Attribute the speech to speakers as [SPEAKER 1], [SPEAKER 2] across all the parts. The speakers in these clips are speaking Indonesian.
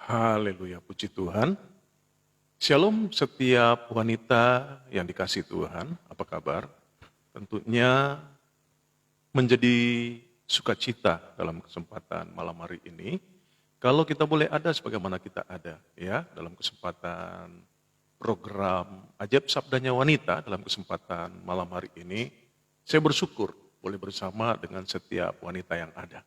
[SPEAKER 1] Haleluya, puji Tuhan. Shalom setiap wanita yang dikasih Tuhan, apa kabar? Tentunya menjadi sukacita dalam kesempatan malam hari ini. Kalau kita boleh ada sebagaimana kita ada, ya, dalam kesempatan program Ajaib Sabdanya Wanita dalam kesempatan malam hari ini, saya bersyukur boleh bersama dengan setiap wanita yang ada.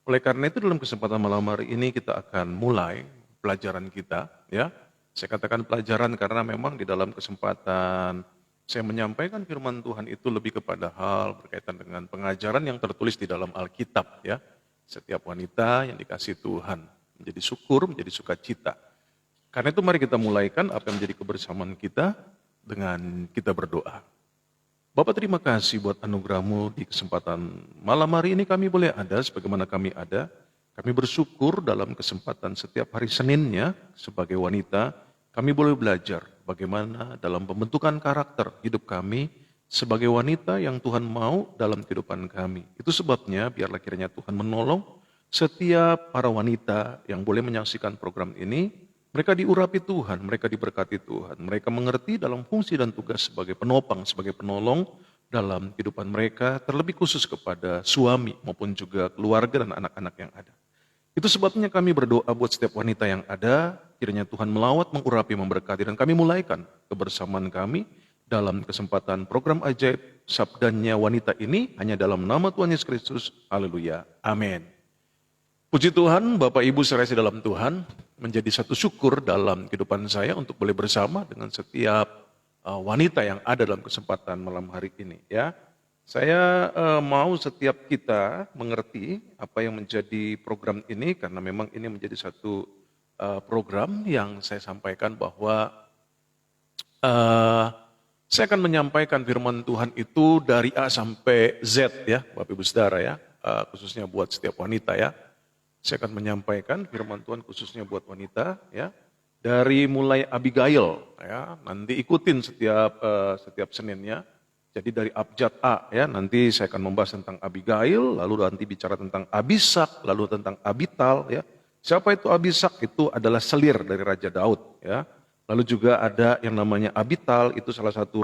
[SPEAKER 1] Oleh karena itu dalam kesempatan malam hari ini kita akan mulai pelajaran kita, ya. Saya katakan pelajaran karena memang di dalam kesempatan saya menyampaikan firman Tuhan itu lebih kepada hal berkaitan dengan pengajaran yang tertulis di dalam Alkitab, ya. Setiap wanita yang dikasih Tuhan menjadi syukur, menjadi sukacita. Karena itu mari kita mulaikan apa yang menjadi kebersamaan kita dengan kita berdoa. Bapak terima kasih buat anugerah-Mu di kesempatan malam hari ini kami boleh ada sebagaimana kami ada. Kami bersyukur dalam kesempatan setiap hari Seninnya sebagai wanita, kami boleh belajar bagaimana dalam pembentukan karakter hidup kami sebagai wanita yang Tuhan mau dalam kehidupan kami. Itu sebabnya biarlah kiranya Tuhan menolong setiap para wanita yang boleh menyaksikan program ini, mereka diurapi Tuhan, mereka diberkati Tuhan, mereka mengerti dalam fungsi dan tugas sebagai penopang, sebagai penolong dalam kehidupan mereka, terlebih khusus kepada suami maupun juga keluarga dan anak-anak yang ada. Itu sebabnya kami berdoa buat setiap wanita yang ada, kiranya Tuhan melawat, mengurapi, memberkati, dan kami mulaikan kebersamaan kami dalam kesempatan program Ajaib Sabdanya Wanita ini, hanya dalam nama Tuhan Yesus Kristus, haleluya, amin. Puji Tuhan, Bapak Ibu serasi dalam Tuhan, menjadi satu syukur dalam kehidupan saya untuk boleh bersama dengan setiap wanita yang ada dalam kesempatan malam hari ini. Ya, saya mau setiap kita mengerti apa yang menjadi program ini karena memang ini menjadi satu program yang saya sampaikan bahwa saya akan menyampaikan firman Tuhan itu dari A sampai Z ya, Bapak Ibu Saudara ya, khususnya buat setiap wanita ya. Saya akan menyampaikan firman Tuhan khususnya buat wanita ya. Dari mulai Abigail ya, nanti ikutin setiap Seninnya. Jadi dari abjad A ya, nanti saya akan membahas tentang Abigail, lalu nanti bicara tentang Abisak, lalu tentang Abital ya. Siapa itu Abisak? Itu adalah selir dari Raja Daud ya. Lalu juga ada yang namanya Abital, itu salah satu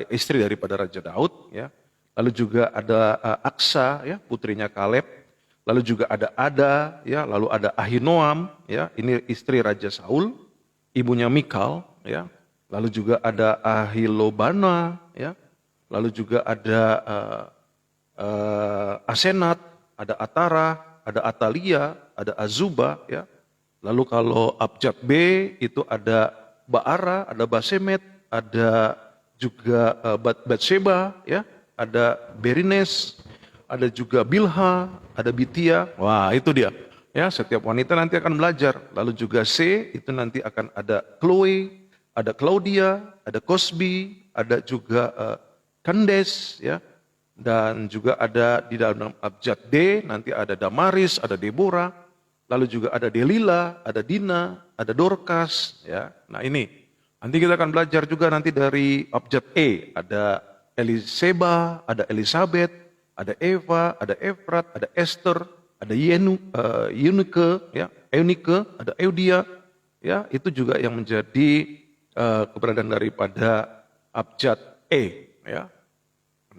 [SPEAKER 1] istri daripada Raja Daud ya. Lalu juga ada Aksa ya, putrinya Kaleb. Lalu juga ada Ada ya, lalu ada Ahinoam ya, ini istri Raja Saul, ibunya Mikal ya. Lalu juga ada Ahilobana ya. Lalu juga ada Asenat, ada Atara, ada Atalia, ada Azuba ya. Lalu kalau abjad B itu ada Baara, ada Basemet, ada juga Batseba ya, ada Berines, ada juga Bilha, ada Bitia. Wah, itu dia. Ya, setiap wanita nanti akan belajar. Lalu juga C itu nanti akan ada Chloe, ada Claudia, ada Cosby, ada juga Candace ya. Dan juga ada di dalam abjad D nanti ada Damaris, ada Deborah, lalu juga ada Delila, ada Dina, ada Dorcas ya. Nah, ini nanti kita akan belajar juga nanti dari abjad E, ada Eliseba, ada Elizabeth, ada Eva, ada Efrat, ada Esther, ada Eunike, ya, ada Eudia, ya, itu juga yang menjadi keberadaan daripada abjad E, ya.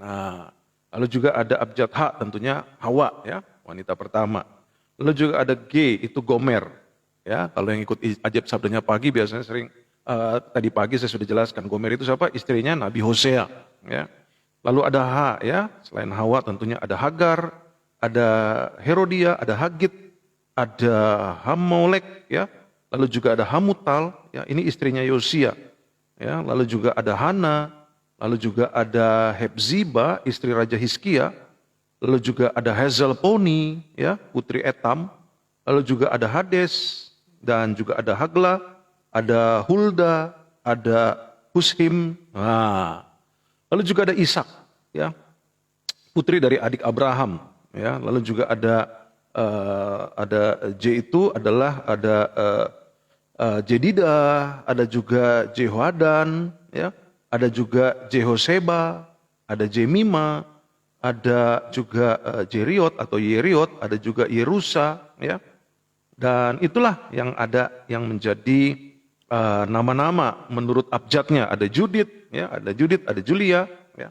[SPEAKER 1] Nah, lalu juga ada abjad H, tentunya Hawa, ya, wanita pertama. Lalu juga ada G, itu Gomer, ya. Kalau yang ikut Ajaib Sabdanya pagi biasanya sering tadi pagi saya sudah jelaskan Gomer itu siapa? Istrinya Nabi Hosea, ya. Lalu ada H ya, selain Hawa tentunya ada Hagar, ada Herodia, ada Hagit, ada Hamolek ya, lalu juga ada Hamutal ya, ini istrinya Yosia ya, lalu juga ada Hana, lalu juga ada Hepziba, istri Raja Hizkia, lalu juga ada Hazelponi ya, putri Etam, lalu juga ada Hades dan juga ada Hagla, ada Hulda, ada Hushim. Nah, lalu juga ada Ishak, ya, putri dari adik Abraham, ya. Lalu juga ada J itu adalah ada Jedida, ada juga Jehoadan, ya, ada juga Jehoseba, ada Jemima, ada juga Jeriot atau Yeriot, ada juga Yerusa, ya. Dan itulah yang ada yang menjadi nama-nama menurut abjadnya. Ada Judith, ya, ada Julia, ya.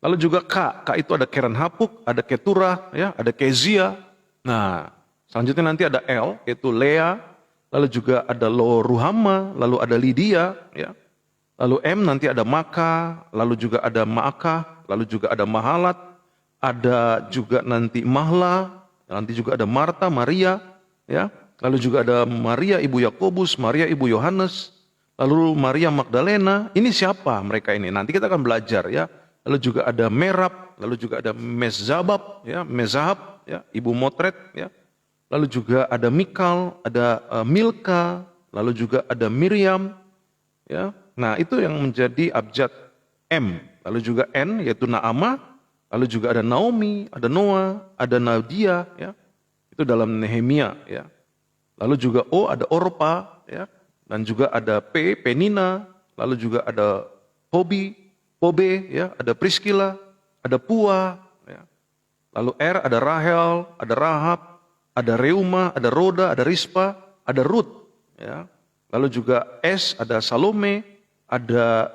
[SPEAKER 1] Lalu juga K itu ada Keren Hapuk, ada Keturah, ya, ada Kezia. Nah, selanjutnya nanti ada L, yaitu Lea, lalu juga ada Lo Ruhama, lalu ada Lydia, ya. Lalu M nanti ada Maka, lalu juga ada Maakah, lalu juga ada Mahalat, ada juga nanti Mahla, nanti juga ada Marta, Maria, ya. Lalu juga ada Maria ibu Yakobus, Maria ibu Yohanes, lalu Maria Magdalena. Ini siapa mereka ini? Nanti kita akan belajar, ya. Lalu juga ada Merab, lalu juga ada Mezabab, ya, Mezahab, ya, ibu Motret, ya. Lalu juga ada Mikal, ada Milka, lalu juga ada Miriam, ya. Nah, itu yang menjadi abjad M. Lalu juga N yaitu Naama, lalu juga ada Naomi, ada Noah, ada Nadia, ya. Itu dalam Nehemia, ya. Lalu juga O ada Orpa, ya. Dan juga ada P, Penina, lalu juga ada Pobe, ya, ada Priscilla, ada Pua, ya. Lalu R ada Rahel, ada Rahab, ada Reuma, ada Roda, ada Rispa, ada Ruth, ya. Lalu juga S ada Salome, ada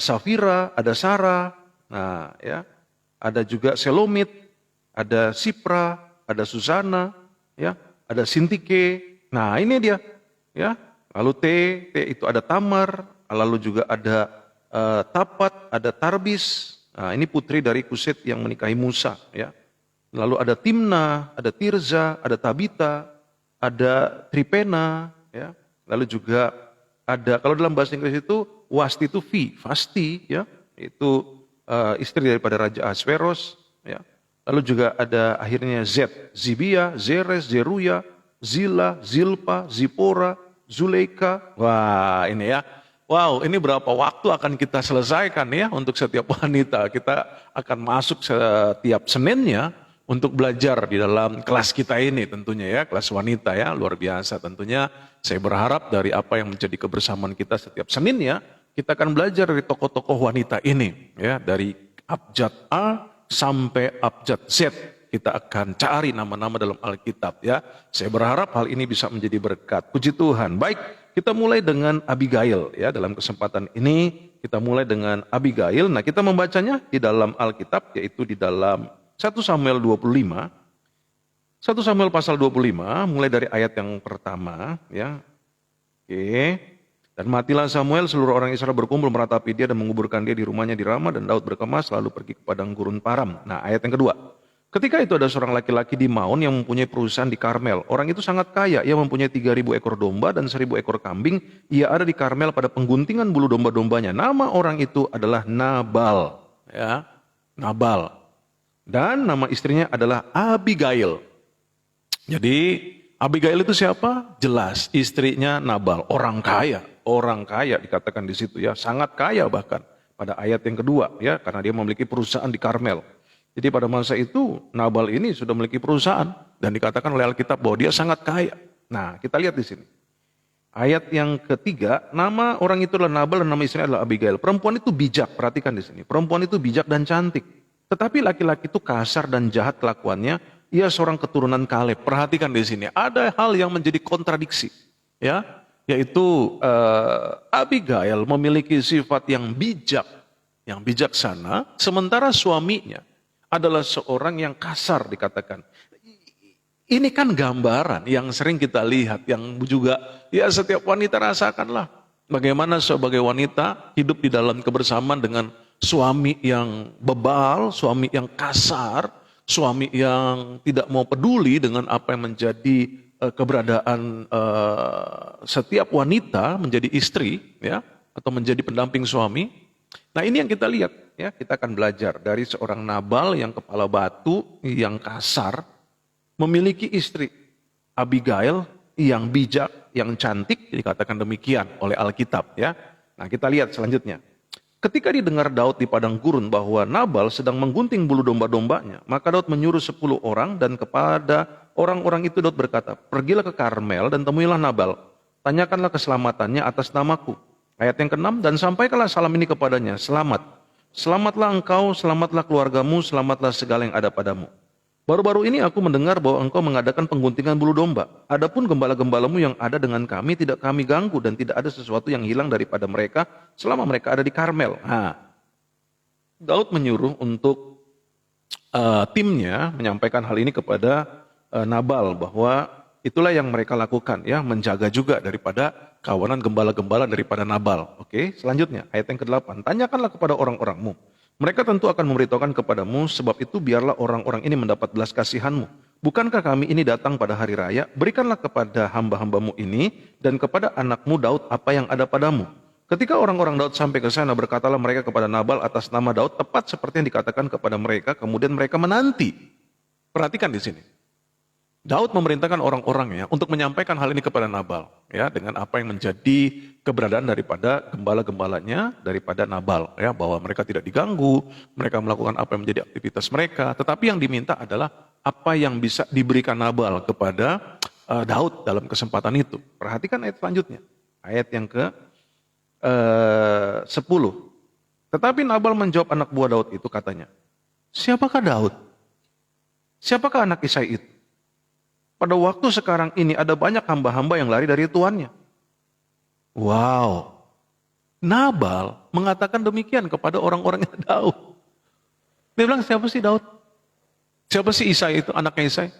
[SPEAKER 1] Safira, ada Sarah, nah, ya. Ada juga Selomit, ada Sipra, ada Susana, ya, ada Sintike. Nah, ini dia, ya. Lalu T itu ada Tamar, lalu juga ada Tapat, ada Tarbis. Nah, ini putri dari Kuset yang menikahi Musa, ya. Lalu ada Timna, ada Tirza, ada Tabita, ada Tripena, ya. Lalu juga ada, kalau dalam bahasa Inggris itu Wasti itu Vasti, ya. Itu istri daripada Raja Ahasveros, ya. Lalu juga ada akhirnya Z, Zibia, Zeres, Zeruya, Zila, Zilpa, Zipora, Zuleika. Wah, ini ya. Wow, ini berapa waktu akan kita selesaikan ya untuk setiap wanita. Kita akan masuk setiap Seninnya untuk belajar di dalam kelas kita ini tentunya ya, kelas wanita ya, luar biasa tentunya. Saya berharap dari apa yang menjadi kebersamaan kita setiap Seninnya, kita akan belajar dari tokoh-tokoh wanita ini ya, dari abjad A sampai abjad Z. Kita akan cari nama-nama dalam Alkitab ya. Saya berharap hal ini bisa menjadi berkat. Puji Tuhan. Baik, kita mulai dengan Abigail ya, dalam kesempatan ini kita mulai dengan Abigail. Nah, kita membacanya di dalam Alkitab yaitu di dalam 1 Samuel 25. 1 Samuel pasal 25 mulai dari ayat yang pertama ya. Oke. Dan matilah Samuel, seluruh orang Israel berkumpul meratapi dia dan menguburkan dia di rumahnya di Rama, dan Daud berkemas lalu pergi ke padang gurun Param. Nah, ayat yang kedua. Ketika itu ada seorang laki-laki di Maon yang mempunyai perusahaan di Karmel. Orang itu sangat kaya, ia mempunyai 3.000 ekor domba dan 1.000 ekor kambing. Ia ada di Karmel pada pengguntingan bulu domba-dombanya. Nama orang itu adalah Nabal. Ya, Nabal. Dan nama istrinya adalah Abigail. Jadi Abigail itu siapa? Jelas, istrinya Nabal, orang kaya. Orang kaya dikatakan di situ ya, sangat kaya bahkan. Pada ayat yang kedua ya, karena dia memiliki perusahaan di Karmel. Jadi pada masa itu Nabal ini sudah memiliki perusahaan dan dikatakan oleh Alkitab bahwa dia sangat kaya. Nah, kita lihat di sini. Ayat yang ketiga, nama orang itu adalah Nabal dan nama istrinya adalah Abigail. Perempuan itu bijak, perhatikan di sini. Perempuan itu bijak dan cantik. Tetapi laki-laki itu kasar dan jahat kelakuannya. Ia seorang keturunan Kaleb. Perhatikan di sini, ada hal yang menjadi kontradiksi, ya, yaitu Abigail memiliki sifat yang bijak, yang bijaksana, sementara suaminya adalah seorang yang kasar dikatakan. Ini kan gambaran yang sering kita lihat, yang juga ya setiap wanita rasakanlah. Bagaimana sebagai wanita hidup di dalam kebersamaan dengan suami yang bebal, suami yang kasar, suami yang tidak mau peduli dengan apa yang menjadi keberadaan setiap wanita menjadi istri ya, atau menjadi pendamping suami. Nah, ini yang kita lihat ya, kita akan belajar dari seorang Nabal yang kepala batu, yang kasar, memiliki istri Abigail yang bijak, yang cantik, dikatakan demikian oleh Alkitab ya. Nah, kita lihat selanjutnya. Ketika didengar Daud di padang gurun bahwa Nabal sedang menggunting bulu domba-dombanya, maka Daud menyuruh 10 orang dan kepada orang-orang itu Daud berkata, pergilah ke Karmel dan temuilah Nabal, tanyakanlah keselamatannya atas namaku. Ayat yang ke-6, dan sampaikanlah salam ini kepadanya, selamat. Selamatlah engkau, selamatlah keluargamu, selamatlah segala yang ada padamu. Baru-baru ini aku mendengar bahwa engkau mengadakan pengguntingan bulu domba. Adapun gembala-gembalamu yang ada dengan kami tidak kami ganggu dan tidak ada sesuatu yang hilang daripada mereka selama mereka ada di Karmel. Nah, Daud menyuruh untuk timnya menyampaikan hal ini kepada Nabal bahwa itulah yang mereka lakukan ya, menjaga juga daripada kawanan gembala-gembala daripada Nabal. Oke, selanjutnya ayat yang ke-8. Tanyakanlah kepada orang-orangmu. Mereka tentu akan memberitahukan kepadamu, sebab itu biarlah orang-orang ini mendapat belas kasihanmu. Bukankah kami ini datang pada hari raya? Berikanlah kepada hamba-hambamu ini dan kepada anakmu Daud apa yang ada padamu. Ketika orang-orang Daud sampai ke sana, berkatalah mereka kepada Nabal atas nama Daud, tepat seperti yang dikatakan kepada mereka, kemudian mereka menanti. Perhatikan di sini. Daud memerintahkan orang-orangnya untuk menyampaikan hal ini kepada Nabal, ya, dengan apa yang menjadi keberadaan daripada gembala-gembalanya daripada Nabal, ya, bahwa mereka tidak diganggu, mereka melakukan apa yang menjadi aktivitas mereka, tetapi yang diminta adalah apa yang bisa diberikan Nabal kepada Daud dalam kesempatan itu. Perhatikan ayat selanjutnya, ayat yang ke 10. Tetapi Nabal menjawab anak buah Daud itu, katanya, siapakah Daud? Siapakah anak Isai itu? Pada waktu sekarang ini ada banyak hamba-hamba yang lari dari tuannya. Wow. Nabal mengatakan demikian kepada orang-orangnya Daud. Dia bilang, siapa sih Daud? Siapa sih Isai itu, anaknya Isai?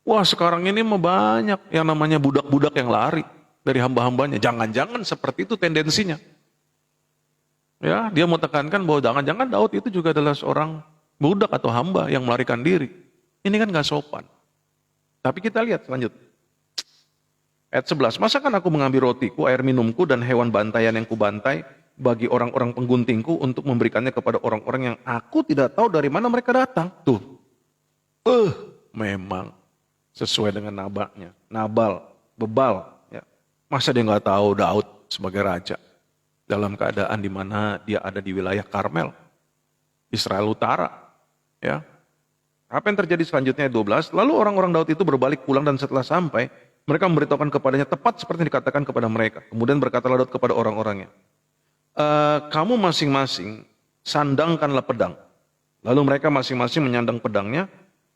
[SPEAKER 1] Wah, sekarang ini mah banyak yang namanya budak-budak yang lari dari hamba-hambanya. Jangan-jangan seperti itu tendensinya. Ya, dia mau tekankan bahwa jangan-jangan Daud itu juga adalah seorang budak atau hamba yang melarikan diri. Ini kan gak sopan. Tapi kita lihat selanjutnya. Ayat 11, masakan aku mengambil rotiku, air minumku, dan hewan bantaian yang kubantai bagi orang-orang pengguntingku untuk memberikannya kepada orang-orang yang aku tidak tahu dari mana mereka datang. Tuh, memang sesuai dengan nabaknya. Nabal, bebal. Ya. Masa dia nggak tahu Daud sebagai raja dalam keadaan di mana dia ada di wilayah Karmel, Israel Utara. Ya. Apa yang terjadi selanjutnya ayat 12? Lalu orang-orang Daud itu berbalik pulang dan setelah sampai, mereka memberitahukan kepadanya tepat seperti yang dikatakan kepada mereka. Kemudian berkatalah Daud kepada orang-orangnya, kamu masing-masing sandangkanlah pedang. Lalu mereka masing-masing menyandang pedangnya.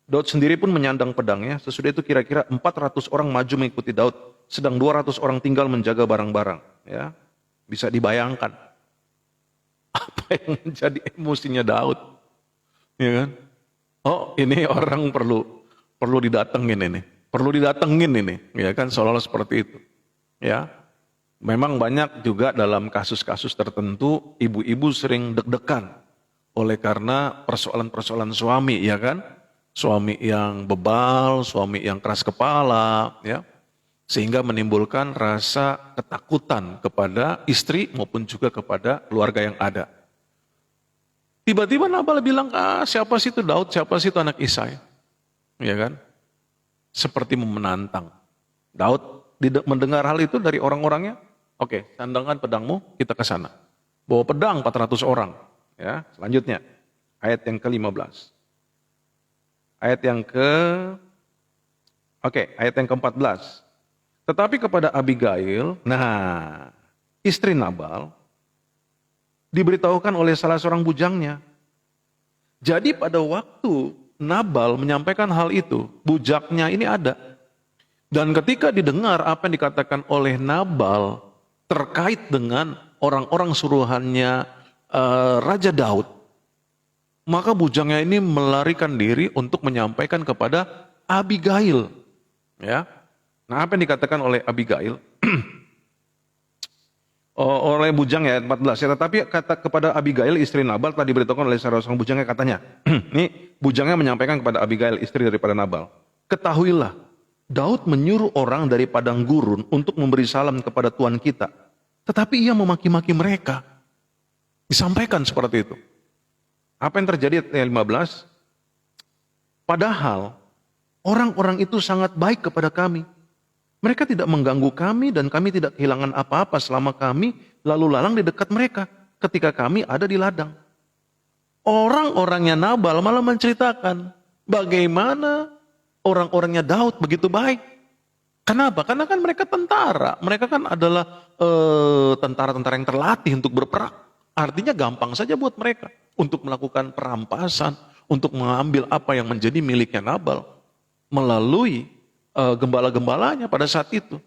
[SPEAKER 1] Daud sendiri pun menyandang pedangnya. Sesudah itu kira-kira 400 orang maju mengikuti Daud, sedang 200 orang tinggal menjaga barang-barang. Ya, bisa dibayangkan apa yang menjadi emosinya Daud, ya kan? Oh, ini orang perlu didatengin ini. Perlu didatengin ini, ya kan, seolah-olah seperti itu. Ya. Memang banyak juga dalam kasus-kasus tertentu ibu-ibu sering deg-degan oleh karena persoalan-persoalan suami, ya kan? Suami yang bebal, suami yang keras kepala, ya. Sehingga menimbulkan rasa ketakutan kepada istri maupun juga kepada keluarga yang ada. Tiba-tiba Nabal bilang, siapa sih itu Daud, siapa sih itu anak Isai? Ya kan? Seperti menantang. Daud mendengar hal itu dari orang-orangnya, oke, sandangkan pedangmu, kita ke sana. Bawa pedang 400 orang. Ya, selanjutnya, ayat yang ke-15. Ayat yang ke-14. Tetapi kepada Abigail, istri Nabal, diberitahukan oleh salah seorang bujangnya. Jadi pada waktu Nabal menyampaikan hal itu, bujaknya ini ada. Dan ketika didengar apa yang dikatakan oleh Nabal terkait dengan orang-orang suruhannya Raja Daud, maka bujangnya ini melarikan diri untuk menyampaikan kepada Abigail. Ya. Nah, apa yang dikatakan oleh Abigail? Oleh bujangnya ayat 14, ya, tetapi kata kepada Abigail istri Nabal telah diberitahukan oleh salah seorang bujangnya, katanya, ini bujangnya menyampaikan kepada Abigail istri daripada Nabal, ketahuilah Daud menyuruh orang dari padang gurun untuk memberi salam kepada tuan kita, tetapi ia memaki-maki mereka. Disampaikan seperti itu. Apa yang terjadi ayat 15? Padahal orang-orang itu sangat baik kepada kami. Mereka tidak mengganggu kami dan kami tidak kehilangan apa-apa selama kami lalu lalang di dekat mereka ketika kami ada di ladang. Orang-orangnya Nabal malah menceritakan bagaimana orang-orangnya Daud begitu baik. Kenapa? Karena kan mereka tentara. Mereka kan adalah tentara-tentara yang terlatih untuk berperang. Artinya gampang saja buat mereka untuk melakukan perampasan, untuk mengambil apa yang menjadi miliknya Nabal melalui gembala-gembalanya pada saat itu.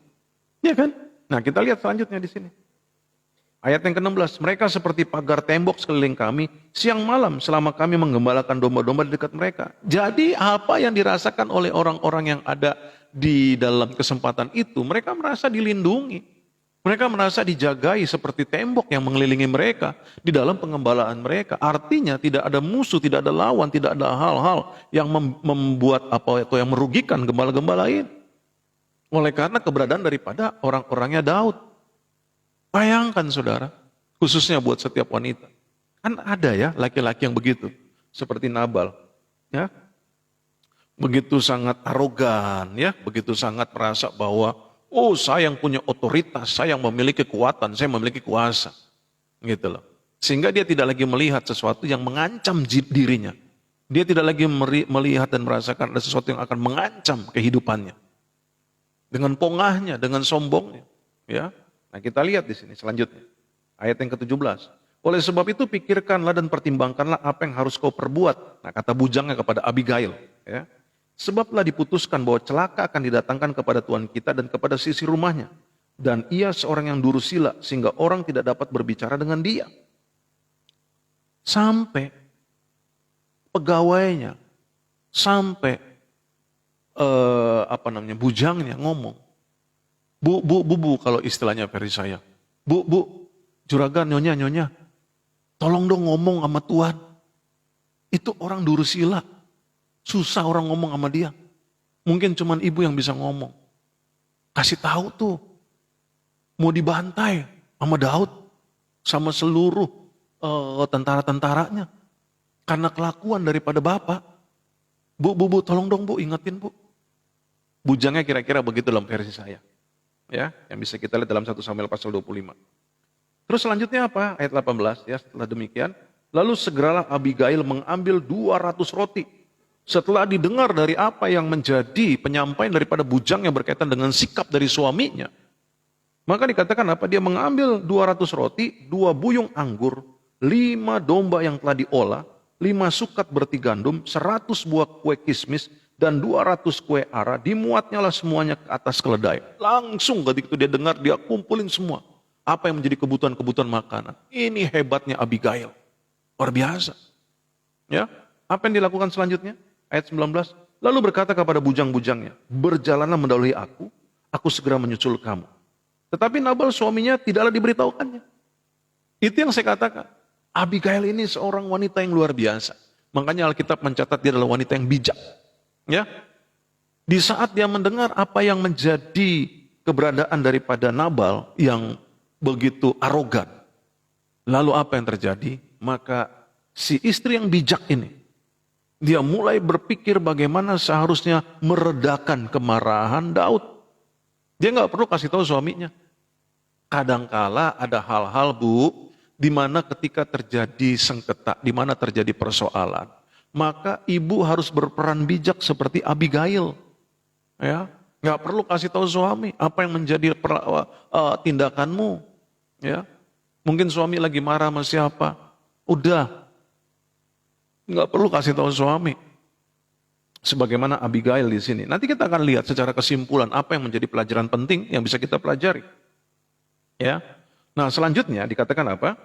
[SPEAKER 1] Ya kan? Nah, kita lihat selanjutnya di sini. Ayat yang ke-16, mereka seperti pagar tembok sekeliling kami, siang malam selama kami menggembalakan domba-domba di dekat mereka. Jadi apa yang dirasakan oleh orang-orang yang ada di dalam kesempatan itu, mereka merasa dilindungi. Mereka merasa dijagai seperti tembok yang mengelilingi mereka di dalam pengembalaan mereka. Artinya tidak ada musuh, tidak ada lawan, tidak ada hal-hal yang membuat apa atau yang merugikan gembala-gembala ini. Oleh karena keberadaan daripada orang-orangnya Daud. Bayangkan saudara, khususnya buat setiap wanita. Kan ada ya laki-laki yang begitu, seperti Nabal. Ya, begitu sangat arogan, ya, begitu sangat merasa bahwa, oh saya yang punya otoritas, saya yang memiliki kekuatan, saya memiliki kuasa. Gitu loh. Sehingga dia tidak lagi melihat sesuatu yang mengancam dirinya. Dia tidak lagi melihat dan merasakan ada sesuatu yang akan mengancam kehidupannya. Dengan pongahnya, dengan sombongnya. Ya. Nah kita lihat di sini selanjutnya. Ayat yang ke-17. Oleh sebab itu pikirkanlah dan pertimbangkanlah apa yang harus kau perbuat. Nah kata bujangnya kepada Abigail. Ya. Sebablah diputuskan bahwa celaka akan didatangkan kepada Tuhan kita dan kepada sisi rumahnya. Dan ia seorang yang durusila sehingga orang tidak dapat berbicara dengan dia. Sampai pegawainya, sampai bujangnya ngomong. Bu, kalau istilahnya versi saya. Bu, juragan, nyonya, tolong dong ngomong sama Tuhan. Itu orang durusila. Susah orang ngomong sama dia. Mungkin cuman ibu yang bisa ngomong. Kasih tahu tuh. Mau dibantai sama Daud. Sama seluruh tentara-tentaranya. Karena kelakuan daripada bapak. Bu, tolong dong bu, ingetin bu. Bujangnya kira-kira begitu dalam versi saya. Ya, yang bisa kita lihat dalam 1 Samuel pasal 25. Terus selanjutnya apa? Ayat 18 ya, setelah demikian, lalu segeralah Abigail mengambil 200 roti. Setelah didengar dari apa yang menjadi penyampaian daripada bujang yang berkaitan dengan sikap dari suaminya. Maka dikatakan apa? Dia mengambil 200 roti, 2 buyung anggur, 5 domba yang telah diolah, 5 sukat berti gandum, 100 buah kue kismis, dan 200 kue ara, dimuatnya lah semuanya ke atas keledai. Langsung ketika itu dia dengar, dia kumpulin semua. Apa yang menjadi kebutuhan-kebutuhan makanan. Ini hebatnya Abigail. Luar biasa. Ya, apa yang dilakukan selanjutnya? Ayat 19. Lalu berkata kepada bujang-bujangnya, berjalanlah mendahului aku segera menyusul kamu. Tetapi Nabal suaminya tidaklah diberitahukannya. Itu yang saya katakan. Abigail ini seorang wanita yang luar biasa. Makanya Alkitab mencatat dia adalah wanita yang bijak. Ya, di saat dia mendengar apa yang menjadi keberadaan daripada Nabal yang begitu arogan, lalu apa yang terjadi? Maka si istri yang bijak ini, dia mulai berpikir bagaimana seharusnya meredakan kemarahan Daud. Dia nggak perlu kasih tahu suaminya. Kadangkala ada hal-hal bu, di mana ketika terjadi sengketa, di mana terjadi persoalan. Maka ibu harus berperan bijak seperti Abigail. Ya, nggak perlu kasih tahu suami apa yang menjadi tindakanmu. Ya, mungkin suami lagi marah sama siapa. Udah, nggak perlu kasih tahu suami. Sebagaimana Abigail di sini. Nanti kita akan lihat secara kesimpulan apa yang menjadi pelajaran penting yang bisa kita pelajari. Ya, nah selanjutnya dikatakan apa?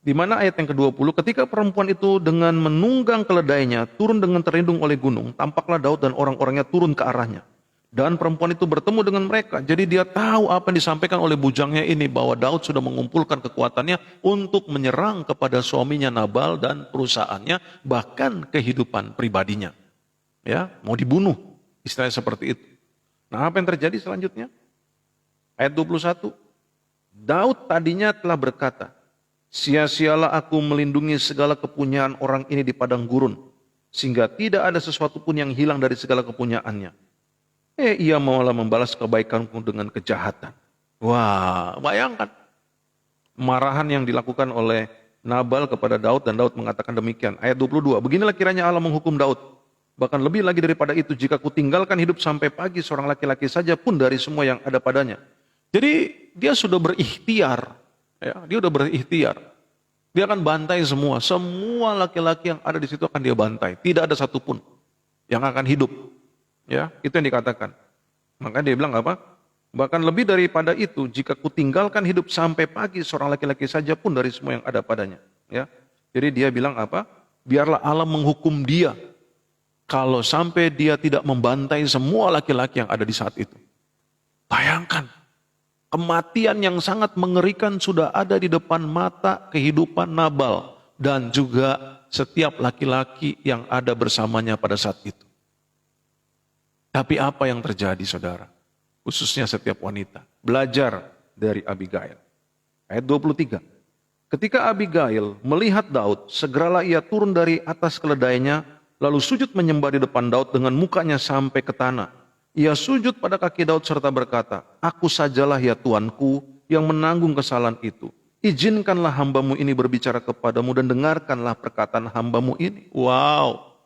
[SPEAKER 1] Di mana ayat yang ke-20, ketika perempuan itu dengan menunggang keledainya, turun dengan terlindung oleh gunung, tampaklah Daud dan orang-orangnya turun ke arahnya. Dan perempuan itu bertemu dengan mereka, jadi dia tahu apa yang disampaikan oleh bujangnya ini, bahwa Daud sudah mengumpulkan kekuatannya untuk menyerang kepada suaminya Nabal dan perusahaannya, bahkan kehidupan pribadinya. Ya, mau dibunuh, istilahnya seperti itu. Nah apa yang terjadi selanjutnya? Ayat 21, Daud tadinya telah berkata, sia-sialah aku melindungi segala kepunyaan orang ini di padang gurun, sehingga tidak ada sesuatu pun yang hilang dari segala kepunyaannya. Ia malah membalas kebaikanku dengan kejahatan. Wah, bayangkan. Marahan yang dilakukan oleh Nabal kepada Daud, dan Daud mengatakan demikian. Ayat 22, beginilah kiranya Allah menghukum Daud. Bahkan lebih lagi daripada itu, jika ku tinggalkan hidup sampai pagi seorang laki-laki saja pun dari semua yang ada padanya. Jadi dia sudah berikhtiar. Ya, dia udah berikhtiar. Dia akan bantai semua. Semua laki-laki yang ada di situ akan dia bantai. Tidak ada satupun yang akan hidup. Ya, itu yang dikatakan. Maka dia bilang apa? Bahkan lebih daripada itu, jika kutinggalkan hidup sampai pagi, seorang laki-laki saja pun dari semua yang ada padanya. Ya, jadi dia bilang apa? Biarlah Allah menghukum dia kalau sampai dia tidak membantai semua laki-laki yang ada di saat itu. Bayangkan, kematian yang sangat mengerikan sudah ada di depan mata kehidupan Nabal dan juga setiap laki-laki yang ada bersamanya pada saat itu. Tapi apa yang terjadi, saudara? Khususnya setiap wanita. Belajar dari Abigail. Ayat 23. Ketika Abigail melihat Daud, segeralah ia turun dari atas keledainya, lalu sujud menyembah di depan Daud dengan mukanya sampai ke tanah. Ia sujud pada kaki Daud serta berkata, aku sajalah ya Tuanku yang menanggung kesalahan itu. Izinkanlah hambamu ini berbicara kepadamu dan dengarkanlah perkataan hambamu ini. Wow,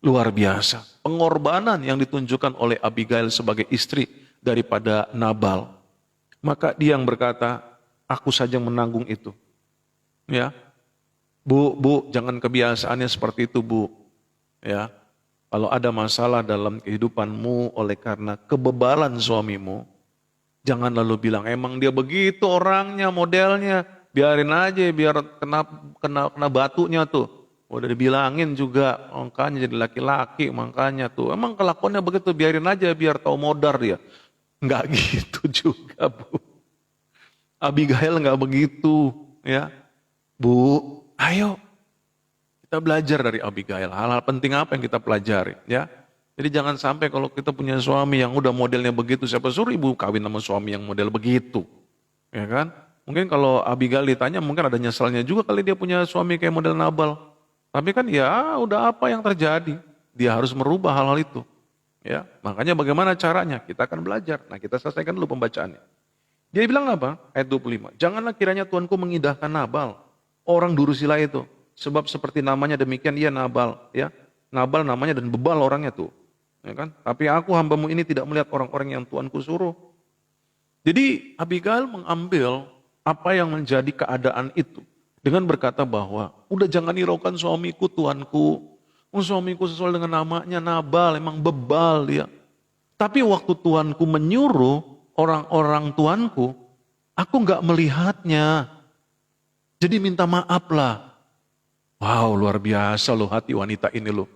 [SPEAKER 1] luar biasa. Pengorbanan yang ditunjukkan oleh Abigail sebagai istri daripada Nabal. Maka dia yang berkata, aku saja menanggung itu. Ya, Bu, jangan kebiasaannya seperti itu, Bu. Ya, kalau ada masalah dalam kehidupanmu oleh karena kebebalan suamimu, jangan lalu bilang, emang dia begitu orangnya, modelnya, biarin aja, biar kena batunya tuh. Udah dibilangin juga, makanya jadi laki-laki, makanya tuh. Emang kelakuannya begitu, biarin aja, biar tahu modar dia. Enggak gitu juga, Bu. Abigail enggak begitu, ya. Bu, ayo kita belajar dari Abigail. Hal-hal penting apa yang kita pelajari, ya. Jadi jangan sampai kalau kita punya suami yang udah modelnya begitu, siapa suruh ibu kawin sama suami yang model begitu, ya kan? Mungkin kalau Abigail ditanya, mungkin ada nyesalnya juga kali dia punya suami kayak model Nabal. Tapi kan ya udah apa yang terjadi, dia harus merubah hal-hal itu. Ya, makanya bagaimana caranya? Kita akan belajar. Nah, kita selesaikan dulu pembacaannya. Dia bilang apa? Ayat 25. Janganlah kiranya Tuanku mengindahkan Nabal, orang durusila itu. Sebab seperti namanya demikian ia Nabal, ya. Nabal namanya dan bebal orangnya tuh. Ya kan? Tapi aku hambamu ini tidak melihat orang-orang yang Tuanku suruh. Jadi Abigail mengambil apa yang menjadi keadaan itu dengan berkata bahwa udah jangan hiraukan suamiku Tuanku. Suamiku sesuai dengan namanya Nabal, emang bebal dia. Tapi waktu Tuanku menyuruh orang-orang Tuanku, aku nggak melihatnya. Jadi minta maaf lah. Wow, luar biasa loh hati wanita ini loh.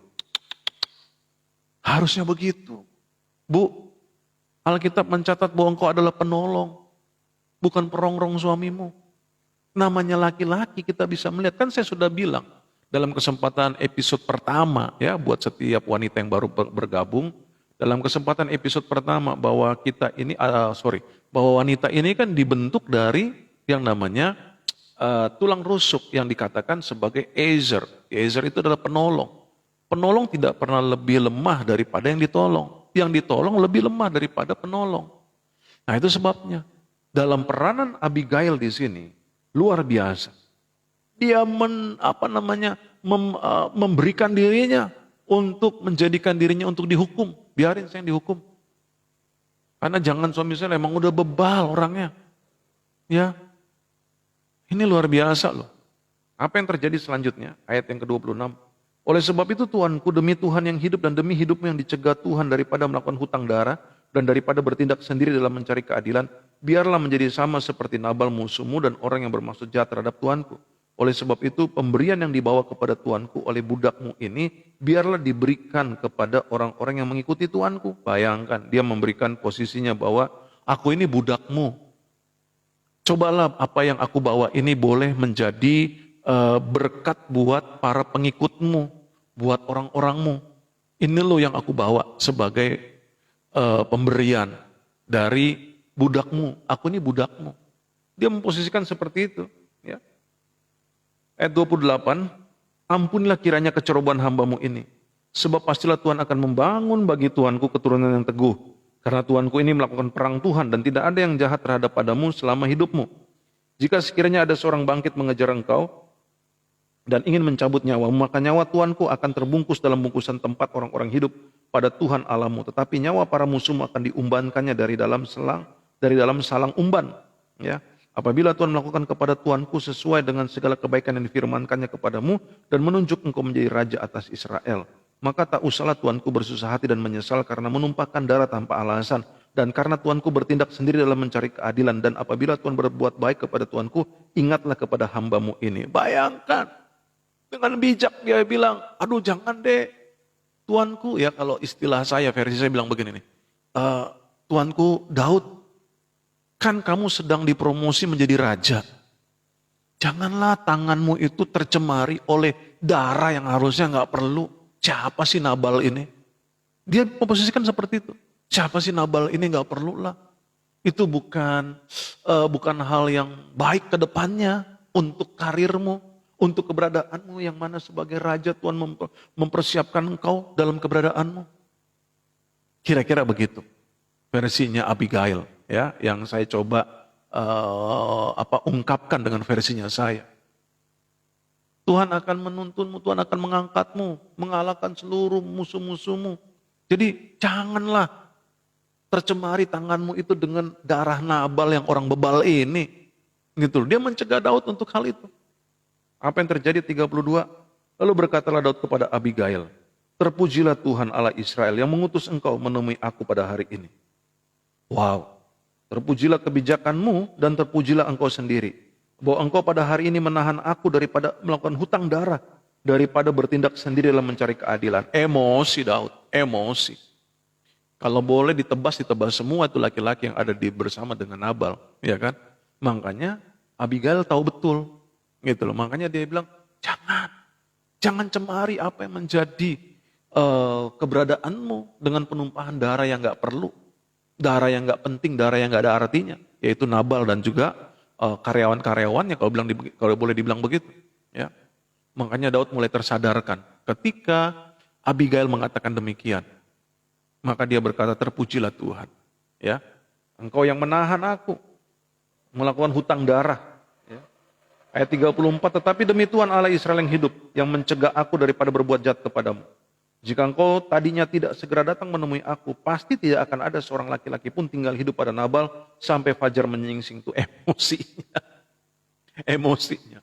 [SPEAKER 1] Harusnya begitu. Bu, Alkitab mencatat bahwa engkau adalah penolong, bukan perongrong suamimu. Namanya laki-laki kita bisa melihat, kan saya sudah bilang. Dalam kesempatan episode pertama ya buat setiap wanita yang baru bergabung, dalam kesempatan episode pertama bahwa kita ini bahwa wanita ini kan dibentuk dari yang namanya tulang rusuk yang dikatakan sebagai Ezer. Ezer itu adalah penolong. Penolong tidak pernah lebih lemah daripada yang ditolong. Yang ditolong lebih lemah daripada penolong. Nah, itu sebabnya dalam peranan Abigail di sini luar biasa. Dia memberikan dirinya untuk menjadikan dirinya untuk dihukum. Biarin saya yang dihukum. Karena jangan suami saya emang udah bebal orangnya. Ya, ini luar biasa loh. Apa yang terjadi selanjutnya? Ayat yang ke-26. Oleh sebab itu Tuanku, demi Tuhan yang hidup dan demi hidupmu yang dicegah Tuhan daripada melakukan hutang darah dan daripada bertindak sendiri dalam mencari keadilan, biarlah menjadi sama seperti Nabal musuhmu dan orang yang bermaksud jahat terhadap Tuanku. Oleh sebab itu pemberian yang dibawa kepada Tuanku oleh budakmu ini biarlah diberikan kepada orang-orang yang mengikuti Tuanku. Bayangkan dia memberikan posisinya bahwa aku ini budakmu. Cobalah apa yang aku bawa ini boleh menjadi berkat buat para pengikutmu, buat orang-orangmu. Ini loh yang aku bawa sebagai pemberian dari budakmu. Aku ini budakmu. Dia memposisikan seperti itu. Ya. Ayat 28, ampunilah kiranya kecerobohan hambamu ini. Sebab pastilah Tuhan akan membangun bagi Tuanku keturunan yang teguh. Karena Tuanku ini melakukan perang Tuhan dan tidak ada yang jahat terhadap padamu selama hidupmu. Jika sekiranya ada seorang bangkit mengejar engkau dan ingin mencabut nyawamu, maka nyawa Tuanku akan terbungkus dalam bungkusan tempat orang-orang hidup pada Tuhan Allahmu. Tetapi nyawa para musuhmu akan diumbankannya dari dalam salang umban. Ya. Apabila Tuhan melakukan kepada tuanku sesuai dengan segala kebaikan yang difirmankannya kepadamu dan menunjuk engkau menjadi raja atas Israel, maka tak usahlah tuanku bersusah hati dan menyesal karena menumpahkan darah tanpa alasan, dan karena tuanku bertindak sendiri dalam mencari keadilan. Dan apabila Tuhan berbuat baik kepada tuanku, ingatlah kepada hambamu ini. Bayangkan, dengan bijak dia bilang, aduh jangan deh, tuanku, ya kalau istilah saya, versi saya bilang begini nih, tuanku Daud, kan kamu sedang dipromosi menjadi raja. Janganlah tanganmu itu tercemari oleh darah yang harusnya nggak perlu. Siapa sih Nabal ini? Dia memposisikan seperti itu. Siapa sih Nabal ini, nggak perlu lah. Itu bukan hal yang baik ke depannya untuk karirmu, untuk keberadaanmu yang mana sebagai raja Tuhan mempersiapkan engkau dalam keberadaanmu. Kira-kira begitu versinya Abigail, ya, yang saya coba ungkapkan dengan versinya saya. Tuhan akan menuntunmu, Tuhan akan mengangkatmu, mengalahkan seluruh musuh-musuhmu. Jadi janganlah tercemari tanganmu itu dengan darah Nabal yang orang bebal ini. Gitu. Dia mencegah Daud untuk hal itu. Apa yang terjadi 32? Lalu berkatalah Daud kepada Abigail, terpujilah Tuhan Allah Israel yang mengutus engkau menemui aku pada hari ini. Wow, terpujilah kebijakanmu dan terpujilah engkau sendiri. Bahwa engkau pada hari ini menahan aku daripada melakukan hutang darah. Daripada bertindak sendiri dalam mencari keadilan. Emosi Daud, emosi. Kalau boleh ditebas semua itu laki-laki yang ada bersama dengan Nabal. Ya kan? Makanya Abigail tahu betul. Gitu loh. Makanya dia bilang, jangan cemari apa yang menjadi keberadaanmu dengan penumpahan darah yang gak perlu. Darah yang gak penting, darah yang gak ada artinya. Yaitu Nabal dan juga karyawan-karyawannya kalau boleh dibilang begitu. Ya. Makanya Daud mulai tersadarkan. Ketika Abigail mengatakan demikian, maka dia berkata, terpujilah Tuhan. Ya. Engkau yang menahan aku melakukan hutang darah. Ya. Ayat 34, tetapi demi Tuhan Allah Israel yang hidup, yang mencegah aku daripada berbuat jahat kepadamu. Jika engkau tadinya tidak segera datang menemui aku, pasti tidak akan ada seorang laki-laki pun tinggal hidup pada Nabal sampai fajar menyingsing. Itu emosinya. Emosinya.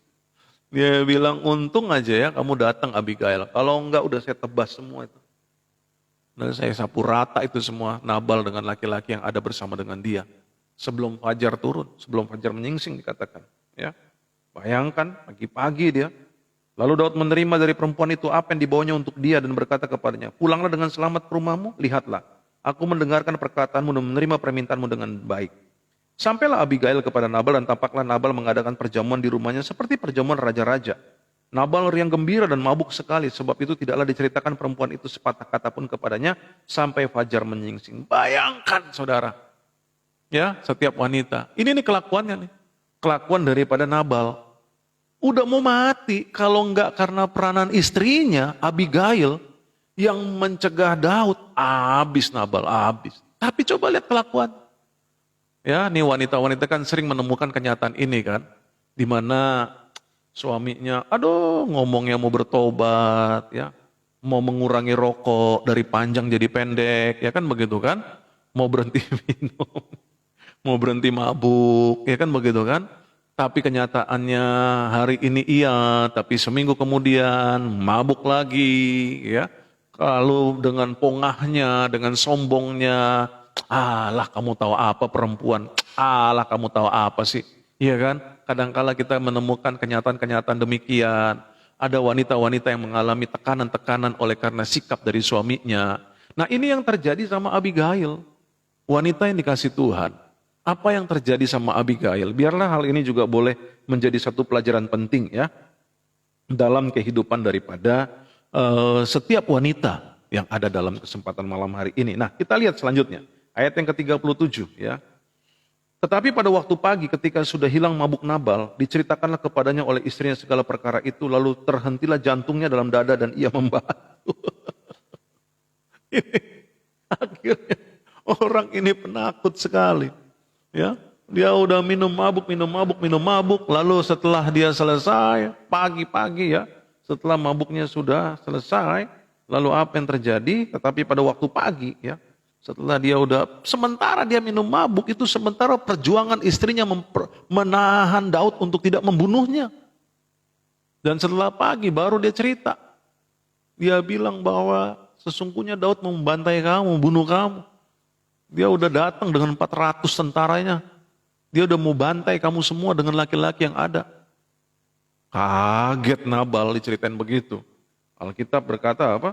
[SPEAKER 1] Dia bilang, untung aja ya kamu datang Abigail. Kalau enggak udah saya tebas semua itu. Dan saya sapu rata itu semua Nabal dengan laki-laki yang ada bersama dengan dia. Sebelum fajar turun, sebelum fajar menyingsing dikatakan. Ya, bayangkan pagi-pagi dia. Lalu Daud menerima dari perempuan itu apa yang dibawanya untuk dia dan berkata kepadanya, pulanglah dengan selamat ke rumahmu, lihatlah, aku mendengarkan perkataanmu dan menerima permintaanmu dengan baik. Sampailah Abigail kepada Nabal dan tampaklah Nabal mengadakan perjamuan di rumahnya seperti perjamuan raja-raja. Nabal riang gembira dan mabuk sekali, sebab itu tidaklah diceritakan perempuan itu sepatah kata pun kepadanya sampai fajar menyingsing. Bayangkan saudara, ya setiap wanita, ini nih kelakuannya nih, kelakuan daripada Nabal. Udah mau mati kalau enggak karena peranan istrinya Abigail yang mencegah Daud. Habis Nabal, habis. Tapi coba lihat kelakuan. Ya, nih wanita-wanita kan sering menemukan kenyataan ini kan. Di mana suaminya, aduh ngomongnya mau bertobat ya. Mau mengurangi rokok dari panjang jadi pendek, ya kan begitu kan. Mau berhenti minum, mau berhenti mabuk, ya kan begitu kan. Tapi kenyataannya hari ini iya, tapi seminggu kemudian mabuk lagi, ya. Lalu dengan pongahnya, dengan sombongnya, alah kamu tahu apa perempuan, alah kamu tahu apa sih, iya kan? Kadangkala kita menemukan kenyataan-kenyataan demikian. Ada wanita-wanita yang mengalami tekanan-tekanan oleh karena sikap dari suaminya. Nah ini yang terjadi sama Abigail, wanita yang dikasih Tuhan. Apa yang terjadi sama Abigail? Biarlah hal ini juga boleh menjadi satu pelajaran penting ya dalam kehidupan daripada setiap wanita yang ada dalam kesempatan malam hari ini. Nah, kita lihat selanjutnya ayat yang ke-37 ya. Tetapi pada waktu pagi ketika sudah hilang mabuk Nabal, diceritakanlah kepadanya oleh istrinya segala perkara itu, lalu terhentilah jantungnya dalam dada dan ia membatu. Akhirnya orang ini penakut sekali. Ya, dia udah minum mabuk, lalu setelah dia selesai, pagi-pagi ya, setelah mabuknya sudah selesai, lalu apa yang terjadi? Tetapi pada waktu pagi ya, Setelah sementara dia minum mabuk, itu sementara perjuangan istrinya menahan Daud untuk tidak membunuhnya. Dan setelah pagi baru dia cerita. Dia bilang bahwa sesungguhnya Daud membantai kamu, membunuh kamu. Dia udah datang dengan 400 tentaranya. Dia udah mau bantai kamu semua dengan laki-laki yang ada. Kaget Nabal diceritain begitu. Alkitab berkata apa?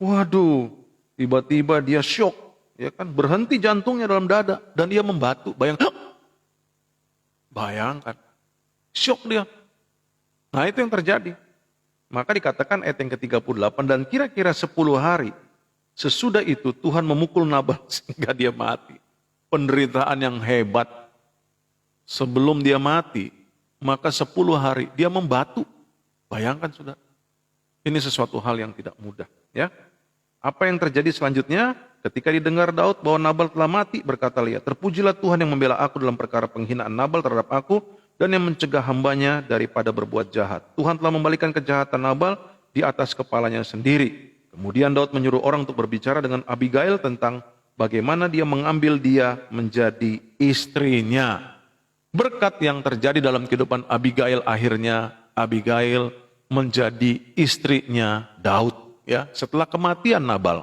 [SPEAKER 1] Waduh, tiba-tiba dia syok. Ya kan, berhenti jantungnya dalam dada. Dan dia membatu. Bayangkan. Syok dia. Nah itu yang terjadi. Maka dikatakan ayat yang ke-38, dan kira-kira 10 hari sesudah itu Tuhan memukul Nabal sehingga dia mati. Penderitaan yang hebat. Sebelum dia mati, maka 10 hari dia membatu. Bayangkan sudah. Ini sesuatu hal yang tidak mudah. Ya. Apa yang terjadi selanjutnya? Ketika didengar Daud bahwa Nabal telah mati, berkata Lia, terpujilah Tuhan yang membela aku dalam perkara penghinaan Nabal terhadap aku, dan yang mencegah hambanya daripada berbuat jahat. Tuhan telah membalikan kejahatan Nabal di atas kepalanya sendiri. Kemudian Daud menyuruh orang untuk berbicara dengan Abigail tentang bagaimana dia mengambil dia menjadi istrinya. Berkat yang terjadi dalam kehidupan Abigail, akhirnya Abigail menjadi istrinya Daud, ya, setelah kematian Nabal.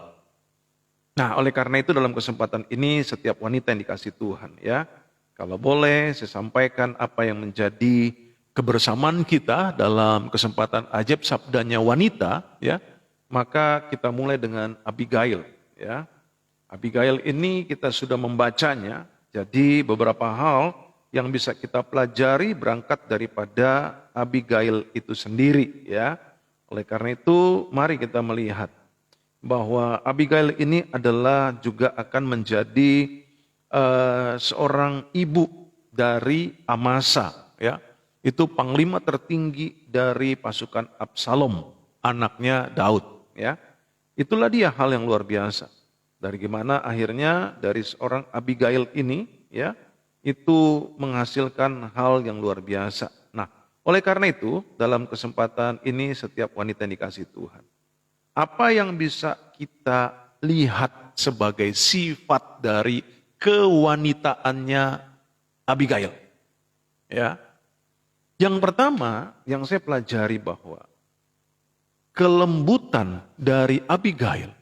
[SPEAKER 1] Nah, oleh karena itu dalam kesempatan ini setiap wanita yang dikasih Tuhan, ya, kalau boleh saya sampaikan apa yang menjadi kebersamaan kita dalam kesempatan ajaib sabdanya wanita, ya, maka kita mulai dengan Abigail, ya. Abigail ini kita sudah membacanya, jadi beberapa hal yang bisa kita pelajari berangkat daripada Abigail itu sendiri, ya. Oleh karena itu mari kita melihat bahwa Abigail ini adalah juga akan menjadi seorang ibu dari Amasa, ya. Itu panglima tertinggi dari pasukan Absalom, anaknya Daud, ya. Itulah dia hal yang luar biasa. Dari gimana akhirnya dari seorang Abigail ini, ya, itu menghasilkan hal yang luar biasa. Nah, oleh karena itu dalam kesempatan ini setiap wanita yang dikasih Tuhan, apa yang bisa kita lihat sebagai sifat dari kewanitaannya Abigail? Ya. Yang pertama yang saya pelajari bahwa kelembutan dari Abigail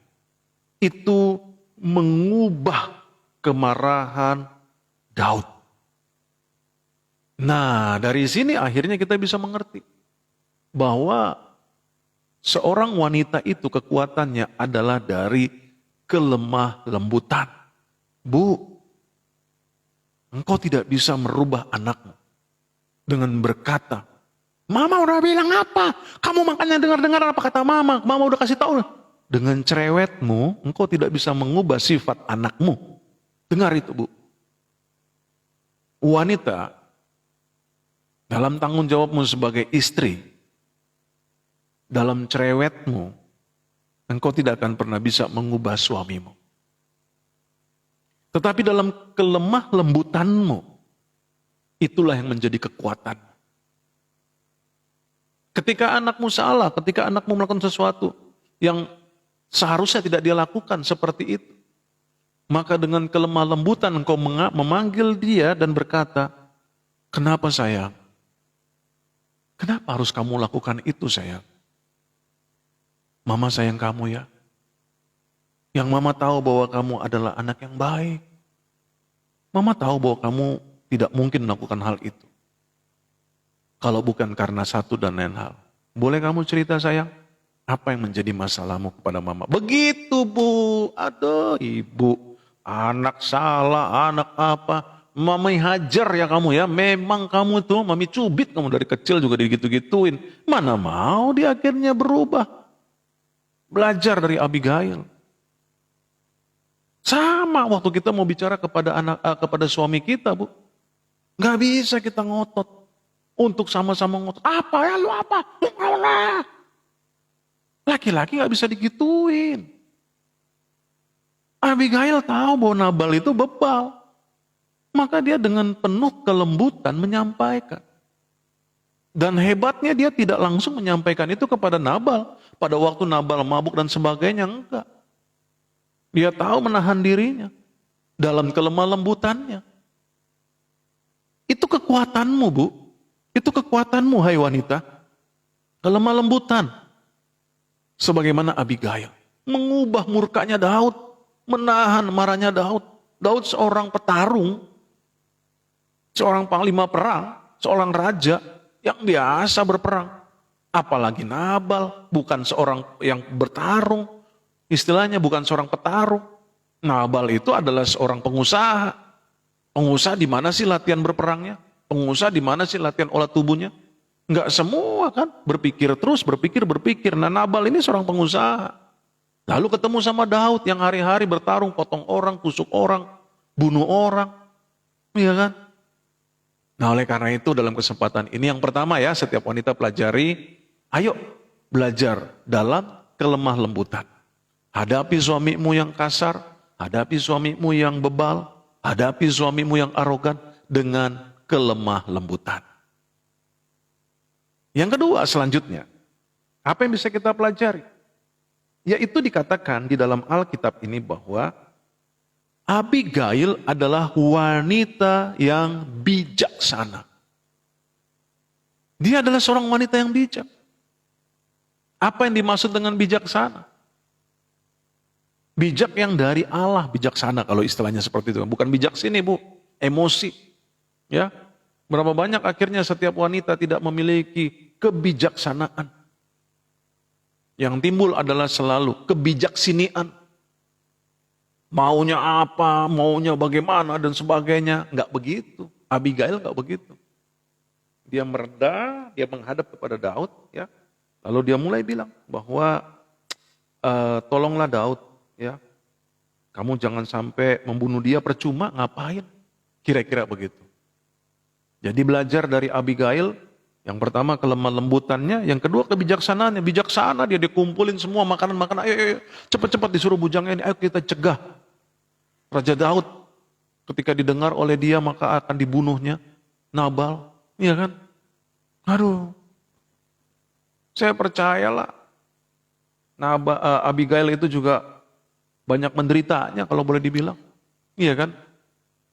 [SPEAKER 1] itu mengubah kemarahan Daud. Nah, dari sini akhirnya kita bisa mengerti bahwa seorang wanita itu kekuatannya adalah dari kelemah lembutan. Bu, engkau tidak bisa merubah anakmu dengan berkata, Mama udah bilang apa? Kamu makanya dengar-dengar apa kata Mama. Mama udah kasih tahu. Dengan cerewetmu, engkau tidak bisa mengubah sifat anakmu. Dengar itu, Bu. Wanita, dalam tanggung jawabmu sebagai istri, dalam cerewetmu, engkau tidak akan pernah bisa mengubah suamimu. Tetapi dalam kelemah lembutanmu, itulah yang menjadi kekuatan. Ketika anakmu salah, ketika anakmu melakukan sesuatu yang seharusnya tidak dia lakukan seperti itu, maka dengan kelemah lembutan engkau memanggil dia dan berkata, kenapa sayang? Kenapa harus kamu lakukan itu sayang? Mama sayang kamu ya. Yang mama tahu bahwa kamu adalah anak yang baik. Mama tahu bahwa kamu tidak mungkin melakukan hal itu. Kalau bukan karena satu dan lain hal. Boleh kamu cerita sayang? Apa yang menjadi masalahmu kepada mama? Begitu Bu. Aduh ibu. Anak salah, anak apa. Mami hajar ya kamu ya. Memang kamu tuh, mami cubit kamu dari kecil juga digitu-gituin. Mana mau dia akhirnya berubah. Belajar dari Abigail. Sama waktu kita mau bicara kepada suami kita, Bu. Gak bisa kita ngotot. Untuk sama-sama ngotot. Apa ya lu apa? Laki-laki gak bisa digituin. Abigail tahu bahwa Nabal itu bebal. Maka dia dengan penuh kelembutan menyampaikan. Dan hebatnya dia tidak langsung menyampaikan itu kepada Nabal. Pada waktu Nabal mabuk dan sebagainya, enggak. Dia tahu menahan dirinya dalam kelemah lembutannya. Itu kekuatanmu, Bu. Itu kekuatanmu, hai wanita. Kelemah lembutan. Sebagaimana Abigail. Mengubah murkanya Daud. Menahan marahnya Daud. Daud seorang petarung. Seorang panglima perang. Seorang raja yang biasa berperang. Apalagi Nabal. Bukan seorang yang bertarung. Istilahnya bukan seorang petarung. Nabal itu adalah seorang pengusaha. Pengusaha di mana sih latihan berperangnya? Pengusaha di mana sih latihan olah tubuhnya? Enggak semua kan, berpikir terus, berpikir. Nah Nabal ini seorang pengusaha. Lalu ketemu sama Daud yang hari-hari bertarung, potong orang, tusuk orang, bunuh orang. Iya kan? Nah oleh karena itu dalam kesempatan ini yang pertama ya, setiap wanita pelajari, ayo belajar dalam kelemah lembutan. Hadapi suamimu yang kasar, hadapi suamimu yang bebal, hadapi suamimu yang arogan dengan kelemah lembutan. Yang kedua selanjutnya, apa yang bisa kita pelajari? Yaitu dikatakan di dalam Alkitab ini bahwa Abigail adalah wanita yang bijaksana. Dia adalah seorang wanita yang bijak. Apa yang dimaksud dengan bijaksana? Bijak yang dari Allah, bijaksana kalau istilahnya seperti itu. Bukan bijak sini, Bu, emosi. Ya, berapa banyak akhirnya setiap wanita tidak memiliki kebijaksanaan. Yang timbul adalah selalu kebijaksinian. Maunya apa, maunya bagaimana dan sebagainya. Enggak begitu. Abigail enggak begitu. Dia merendah, dia menghadap kepada Daud, ya. Lalu dia mulai bilang bahwa tolonglah Daud, ya. Kamu jangan sampai membunuh dia percuma, ngapain? Kira-kira begitu. Jadi belajar dari Abigail, yang pertama kelemah lembutannya, yang kedua kebijaksanaannya. Bijaksana dia dikumpulin semua makanan-makanan, ayo cepat-cepat disuruh bujangnya ini, ayo kita cegah. Raja Daud ketika didengar oleh dia maka akan dibunuhnya Nabal, iya kan? Aduh, saya percayalah Abigail itu juga banyak menderitanya kalau boleh dibilang, iya kan?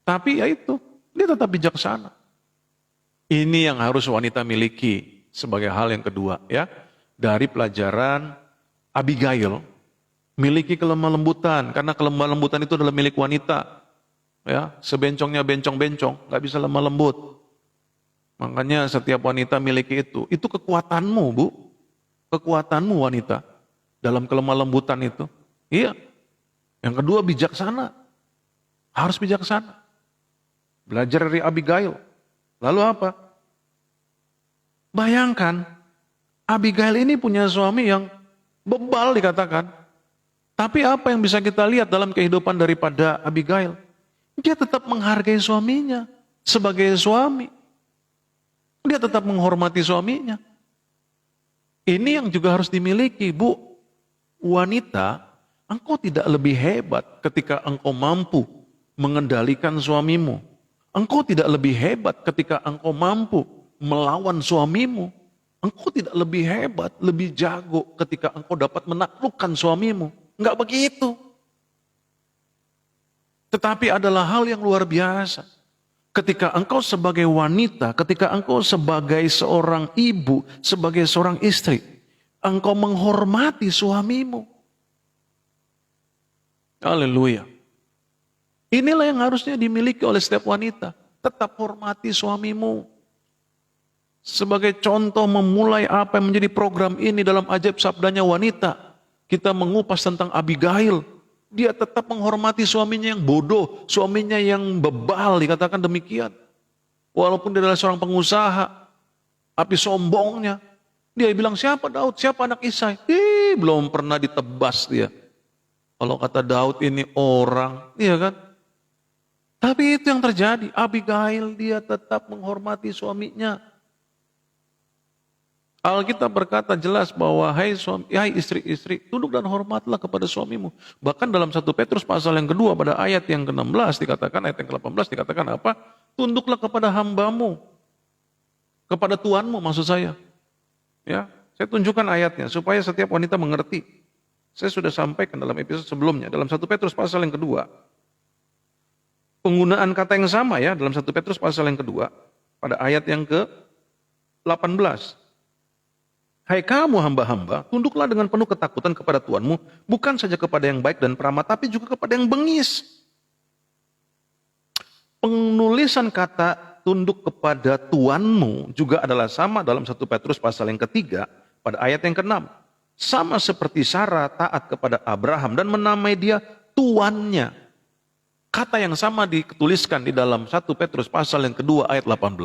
[SPEAKER 1] Tapi ya itu, dia tetap bijaksana. Ini yang harus wanita miliki sebagai hal yang kedua ya. Dari pelajaran Abigail, miliki kelemah lembutan, karena kelemah lembutan itu adalah milik wanita. Ya, sebencongnya bencong-bencong, nggak bisa lemah lembut. Makanya setiap wanita miliki itu. Itu kekuatanmu, Bu. Kekuatanmu wanita dalam kelemah lembutan itu. Iya. Yang kedua bijaksana. Harus bijaksana. Belajar dari Abigail. Lalu apa? Bayangkan, Abigail ini punya suami yang bebal dikatakan. Tapi apa yang bisa kita lihat dalam kehidupan daripada Abigail? Dia tetap menghargai suaminya sebagai suami. Dia tetap menghormati suaminya. Ini yang juga harus dimiliki, Bu. Wanita, engkau tidak lebih hebat ketika engkau mampu mengendalikan suamimu. Engkau tidak lebih hebat ketika engkau mampu melawan suamimu. Engkau tidak lebih hebat, lebih jago ketika engkau dapat menaklukkan suamimu. Enggak begitu. Tetapi adalah hal yang luar biasa. Ketika engkau sebagai wanita, ketika engkau sebagai seorang ibu, sebagai seorang istri, engkau menghormati suamimu. Haleluya. Inilah yang harusnya dimiliki oleh setiap wanita. Tetap hormati suamimu. Sebagai contoh memulai apa yang menjadi program ini dalam ajaib sabdanya wanita. Kita mengupas tentang Abigail. Dia tetap menghormati suaminya yang bodoh. Suaminya yang bebal, dikatakan demikian. Walaupun dia adalah seorang pengusaha. Tapi sombongnya. Dia bilang, siapa Daud? Siapa anak Isai? Belum pernah ditebas dia. Kalau kata Daud ini orang. Iya kan? Tapi itu yang terjadi. Abigail dia tetap menghormati suaminya. Alkitab berkata jelas bahwa hai istri-istri, tunduk dan hormatlah kepada suamimu. Bahkan dalam 1 Petrus pasal yang kedua pada ayat yang ke-16 dikatakan, ayat yang ke-18 dikatakan apa? Tunduklah kepada hambamu. Kepada Tuanmu maksud saya. Ya, saya tunjukkan ayatnya supaya setiap wanita mengerti. Saya sudah sampaikan dalam episode sebelumnya, dalam 1 Petrus pasal yang kedua. Penggunaan kata yang sama ya, dalam 1 Petrus pasal yang kedua, pada ayat yang ke-18. Hai kamu hamba-hamba, tunduklah dengan penuh ketakutan kepada Tuhanmu, bukan saja kepada yang baik dan peramat, tapi juga kepada yang bengis. Penulisan kata tunduk kepada Tuhanmu juga adalah sama dalam 1 Petrus pasal yang ketiga, pada ayat yang ke-6. Sama seperti Sarah taat kepada Abraham dan menamai dia tuannya. Kata yang sama dituliskan di dalam 1 Petrus pasal yang kedua ayat 18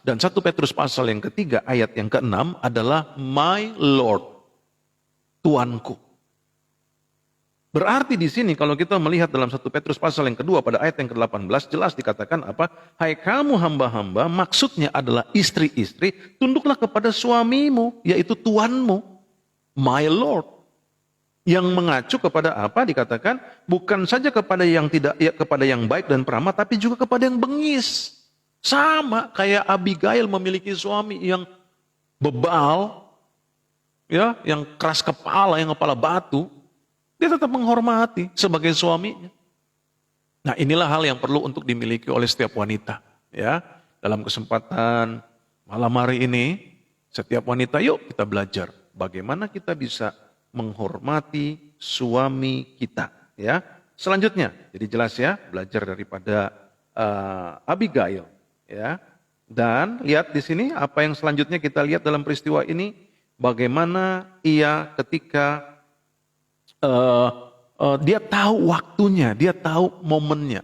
[SPEAKER 1] dan 1 Petrus pasal yang ketiga ayat yang ke-6 adalah my Lord, Tuanku. Berarti di sini kalau kita melihat dalam 1 Petrus pasal yang kedua pada ayat yang ke-18 jelas dikatakan apa? Hai kamu hamba-hamba, maksudnya adalah istri-istri, tunduklah kepada suamimu, yaitu Tuanmu, my Lord. Yang mengacu kepada apa dikatakan bukan saja kepada yang tidak ya, kepada yang baik dan peramat, tapi juga kepada yang bengis. Sama kayak Abigail memiliki suami yang bebal, ya, yang keras kepala, yang kepala batu, dia tetap menghormati sebagai suaminya. Nah, inilah hal yang perlu untuk dimiliki oleh setiap wanita, ya. Dalam kesempatan malam hari ini, setiap wanita, yuk kita belajar bagaimana kita bisa menghormati suami kita, ya. Selanjutnya, jadi jelas ya, belajar daripada Abigail, ya. Dan lihat di sini apa yang selanjutnya kita lihat dalam peristiwa ini, bagaimana ia ketika dia tahu waktunya, dia tahu momennya,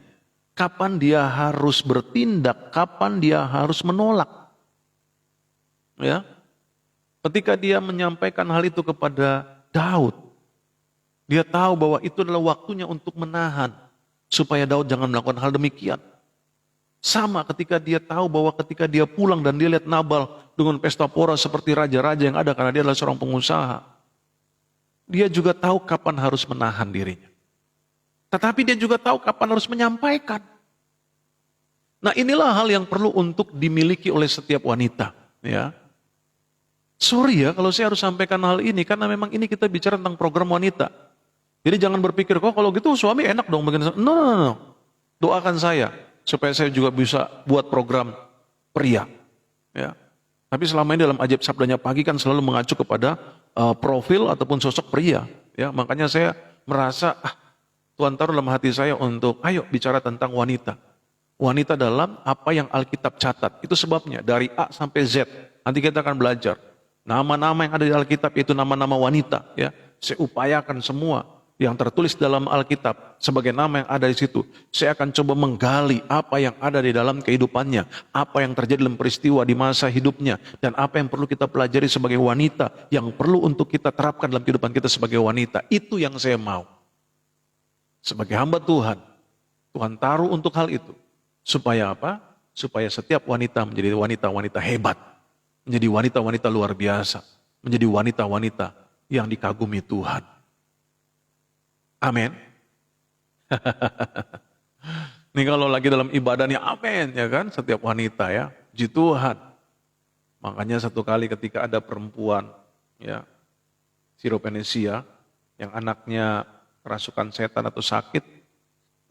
[SPEAKER 1] kapan dia harus bertindak, kapan dia harus menolak, ya. Ketika dia menyampaikan hal itu kepada Daud, dia tahu bahwa itu adalah waktunya untuk menahan supaya Daud jangan melakukan hal demikian. Sama ketika dia tahu bahwa ketika dia pulang dan dia lihat Nabal dengan pesta pora seperti raja-raja yang ada karena dia adalah seorang pengusaha, dia juga tahu kapan harus menahan dirinya. Tetapi dia juga tahu kapan harus menyampaikan. Nah, inilah hal yang perlu untuk dimiliki oleh setiap wanita, ya. Sorry ya kalau saya harus sampaikan hal ini karena memang ini kita bicara tentang program wanita. Jadi jangan berpikir kok kalau gitu suami enak dong begini. No. Doakan saya supaya saya juga bisa buat program pria. Ya. Tapi selama ini dalam ajaib sabdanya pagi kan selalu mengacu kepada profil ataupun sosok pria. Ya, makanya saya merasa Tuhan taruh dalam hati saya untuk ayo bicara tentang wanita. Wanita dalam apa yang Alkitab catat. Itu sebabnya dari A sampai Z. Nanti kita akan belajar. Nama-nama yang ada di Alkitab itu nama-nama wanita, ya. Saya upayakan semua yang tertulis dalam Alkitab sebagai nama yang ada di situ. Saya akan coba menggali apa yang ada di dalam kehidupannya, apa yang terjadi dalam peristiwa di masa hidupnya, dan apa yang perlu kita pelajari sebagai wanita, yang perlu untuk kita terapkan dalam kehidupan kita sebagai wanita. Itu yang saya mau. Sebagai hamba Tuhan, Tuhan taruh untuk hal itu. Supaya apa? Supaya setiap wanita menjadi wanita-wanita hebat. Menjadi wanita-wanita luar biasa. Menjadi wanita-wanita yang dikagumi Tuhan. Amin. Ini kalau lagi dalam ibadahnya amin ya kan. Setiap wanita ya. Puji Tuhan. Makanya satu kali ketika ada perempuan ya, Siropenesia yang anaknya kerasukan setan atau sakit.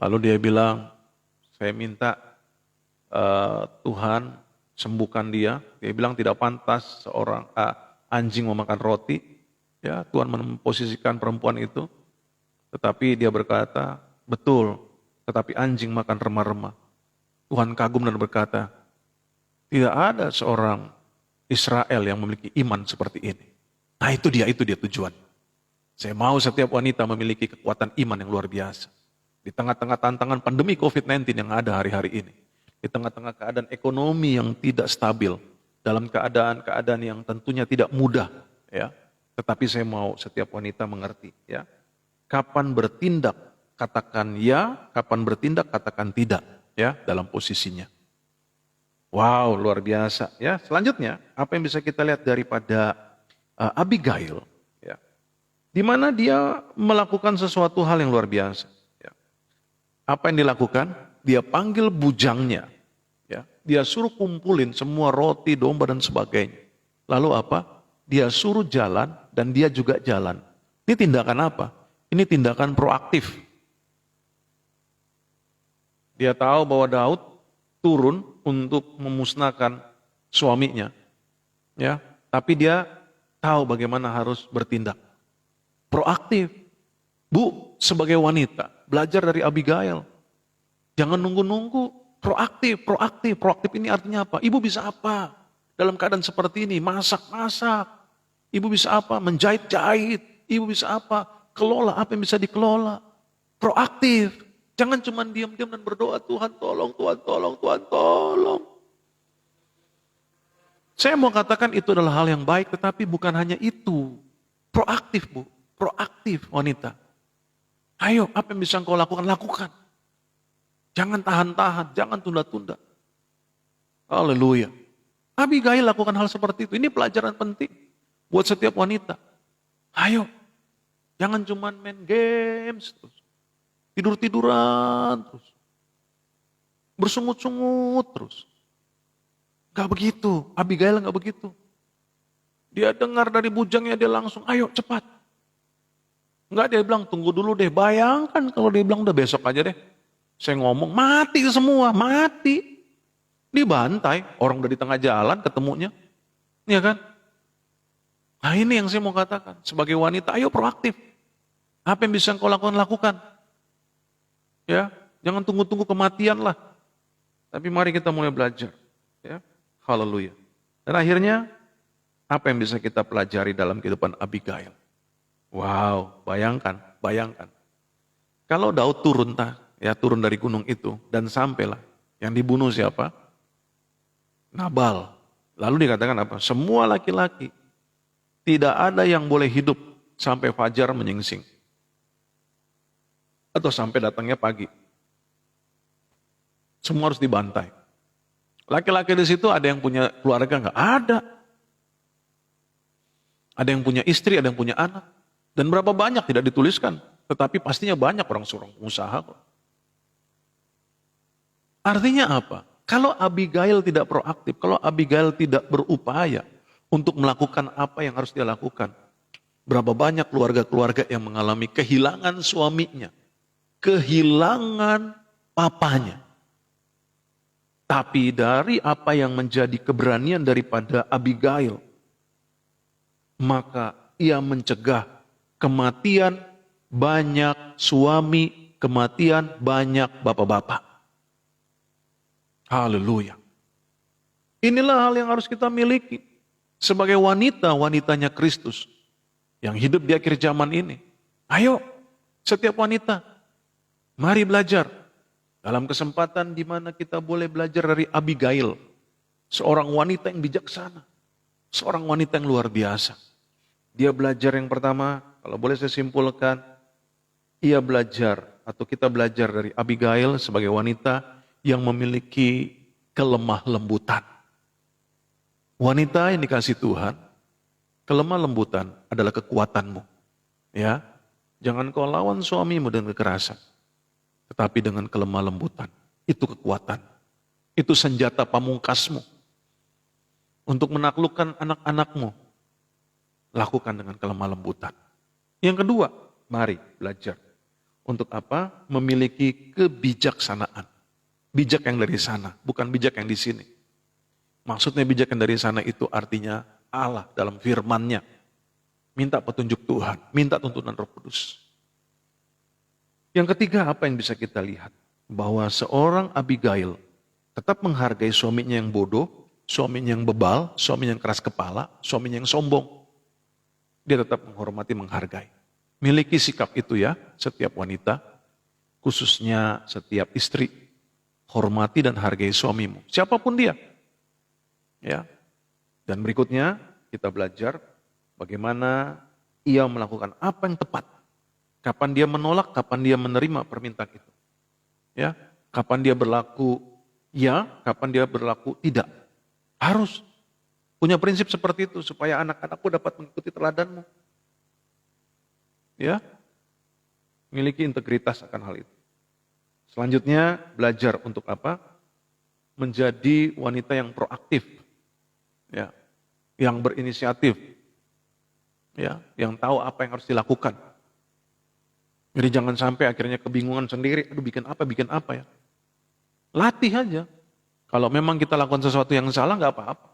[SPEAKER 1] Lalu dia bilang, saya minta Tuhan sembuhkan dia. Dia bilang tidak pantas seorang anjing memakan roti. Ya, Tuhan memposisikan perempuan itu. Tetapi dia berkata, betul, tetapi anjing makan remah-remah. Tuhan kagum dan berkata, tidak ada seorang Israel yang memiliki iman seperti ini. Nah itu dia tujuan. Saya mau setiap wanita memiliki kekuatan iman yang luar biasa. Di tengah-tengah tantangan pandemi COVID-19 yang ada hari-hari ini. Di tengah-tengah keadaan ekonomi yang tidak stabil, dalam keadaan-keadaan yang tentunya tidak mudah, ya. Tetapi saya mau setiap wanita mengerti, ya. Kapan bertindak katakan ya, kapan bertindak katakan tidak, ya, dalam posisinya. Wow, luar biasa, ya. Selanjutnya, apa yang bisa kita lihat daripada Abigail, ya. Di mana dia melakukan sesuatu hal yang luar biasa, ya. Apa yang dilakukan? Dia panggil bujangnya, ya. Dia suruh kumpulin semua roti, domba dan sebagainya. Lalu apa? Dia suruh jalan dan dia juga jalan. Ini tindakan apa? Ini tindakan proaktif. Dia tahu bahwa Daud turun untuk memusnahkan suaminya. Ya, tapi dia tahu bagaimana harus bertindak. Proaktif. Bu, sebagai wanita, belajar dari Abigail. Jangan nunggu-nunggu, proaktif, proaktif. Proaktif ini artinya apa? Ibu bisa apa? Dalam keadaan seperti ini, masak-masak. Ibu bisa apa? Menjahit-jahit. Ibu bisa apa? Kelola apa yang bisa dikelola. Proaktif. Jangan cuma diam-diam dan berdoa, Tuhan tolong, Tuhan tolong, Tuhan tolong. Saya mau katakan itu adalah hal yang baik, tetapi bukan hanya itu. Proaktif, Bu. Proaktif wanita. Ayo, apa yang bisa engkau lakukan? Lakukan. Jangan tahan-tahan, jangan tunda-tunda. Haleluya. Abigail lakukan hal seperti itu. Ini pelajaran penting buat setiap wanita. Ayo, jangan cuma main games terus. Tidur-tiduran terus. Bersungut-sungut terus. Gak begitu, Abigail gak begitu. Dia dengar dari bujangnya, dia langsung, ayo cepat. Enggak, dia bilang tunggu dulu deh, bayangkan kalau dia bilang udah besok aja deh. Saya ngomong, mati semua, mati. Dibantai, orang udah di tengah jalan ketemunya. Iya kan? Nah ini yang saya mau katakan, sebagai wanita, ayo proaktif. Apa yang bisa engkau lakukan, lakukan. Ya, jangan tunggu-tunggu kematian lah. Tapi mari kita mulai belajar. Ya, haleluya. Dan akhirnya, apa yang bisa kita pelajari dalam kehidupan Abigail? Wow, bayangkan. Kalau Daud turun dari gunung itu dan sampailah, yang dibunuh siapa? Nabal. Lalu dikatakan apa? Semua laki-laki tidak ada yang boleh hidup sampai fajar menyingsing. Atau sampai datangnya pagi. Semua harus dibantai. Laki-laki di situ ada yang punya keluarga nggak? Ada. Ada yang punya istri, ada yang punya anak. Dan berapa banyak tidak dituliskan, tetapi pastinya banyak orang usaha. Artinya apa? Kalau Abigail tidak proaktif, kalau Abigail tidak berupaya untuk melakukan apa yang harus dia lakukan, berapa banyak keluarga-keluarga yang mengalami kehilangan suaminya, kehilangan papanya. Tapi dari apa yang menjadi keberanian daripada Abigail, maka ia mencegah kematian banyak suami, kematian banyak bapak-bapak. Haleluya. Inilah hal yang harus kita miliki sebagai wanitanya Kristus yang hidup di akhir zaman ini. Ayo, setiap wanita, mari belajar dalam kesempatan di mana kita boleh belajar dari Abigail, seorang wanita yang bijaksana, seorang wanita yang luar biasa. Dia belajar yang pertama, kalau boleh saya simpulkan, ia belajar atau kita belajar dari Abigail sebagai wanita yang memiliki kelemah lembutan. Wanita yang dikasih Tuhan, kelemah lembutan adalah kekuatanmu. Ya, jangan kau lawan suamimu dengan kekerasan, tetapi dengan kelemah lembutan. Itu kekuatan. Itu senjata pamungkasmu untuk menaklukkan anak-anakmu. Lakukan dengan kelemah lembutan. Yang kedua, mari belajar. Untuk apa? Memiliki kebijaksanaan. Bijak yang dari sana, bukan bijak yang di sini. Maksudnya bijak yang dari sana itu artinya Allah dalam firman-Nya. Minta petunjuk Tuhan, minta tuntunan Roh Kudus. Yang ketiga, apa yang bisa kita lihat? Bahwa seorang Abigail tetap menghargai suaminya yang bodoh, suaminya yang bebal, suaminya yang keras kepala, suaminya yang sombong. Dia tetap menghormati, menghargai. Miliki sikap itu ya, setiap wanita, khususnya setiap istri. Hormati dan hargai suamimu, siapapun dia. Ya. Dan berikutnya kita belajar bagaimana ia melakukan apa yang tepat. Kapan dia menolak, kapan dia menerima permintaan itu. Ya, kapan dia berlaku ya, kapan dia berlaku tidak. Harus punya prinsip seperti itu supaya anak-anakku dapat mengikuti teladanmu. Ya. Miliki integritas akan hal itu. Selanjutnya belajar untuk apa? Menjadi wanita yang proaktif. Ya, yang berinisiatif. Ya, yang tahu apa yang harus dilakukan. Jadi jangan sampai akhirnya kebingungan sendiri, aduh bikin apa ya. Latih aja. Kalau memang kita lakukan sesuatu yang salah nggak apa-apa.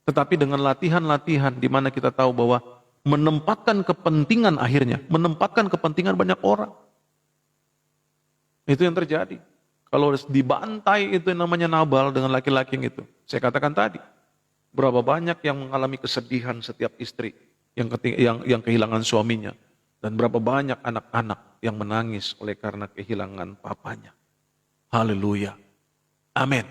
[SPEAKER 1] Tetapi dengan latihan-latihan di mana kita tahu bahwa menempatkan kepentingan akhirnya, menempatkan kepentingan banyak orang. Itu yang terjadi. Kalau dibantai itu namanya Nabal dengan laki-laki yang itu. Saya katakan tadi, berapa banyak yang mengalami kesedihan setiap istri yang kehilangan suaminya. Dan berapa banyak anak-anak yang menangis oleh karena kehilangan papanya. Haleluya. Amin.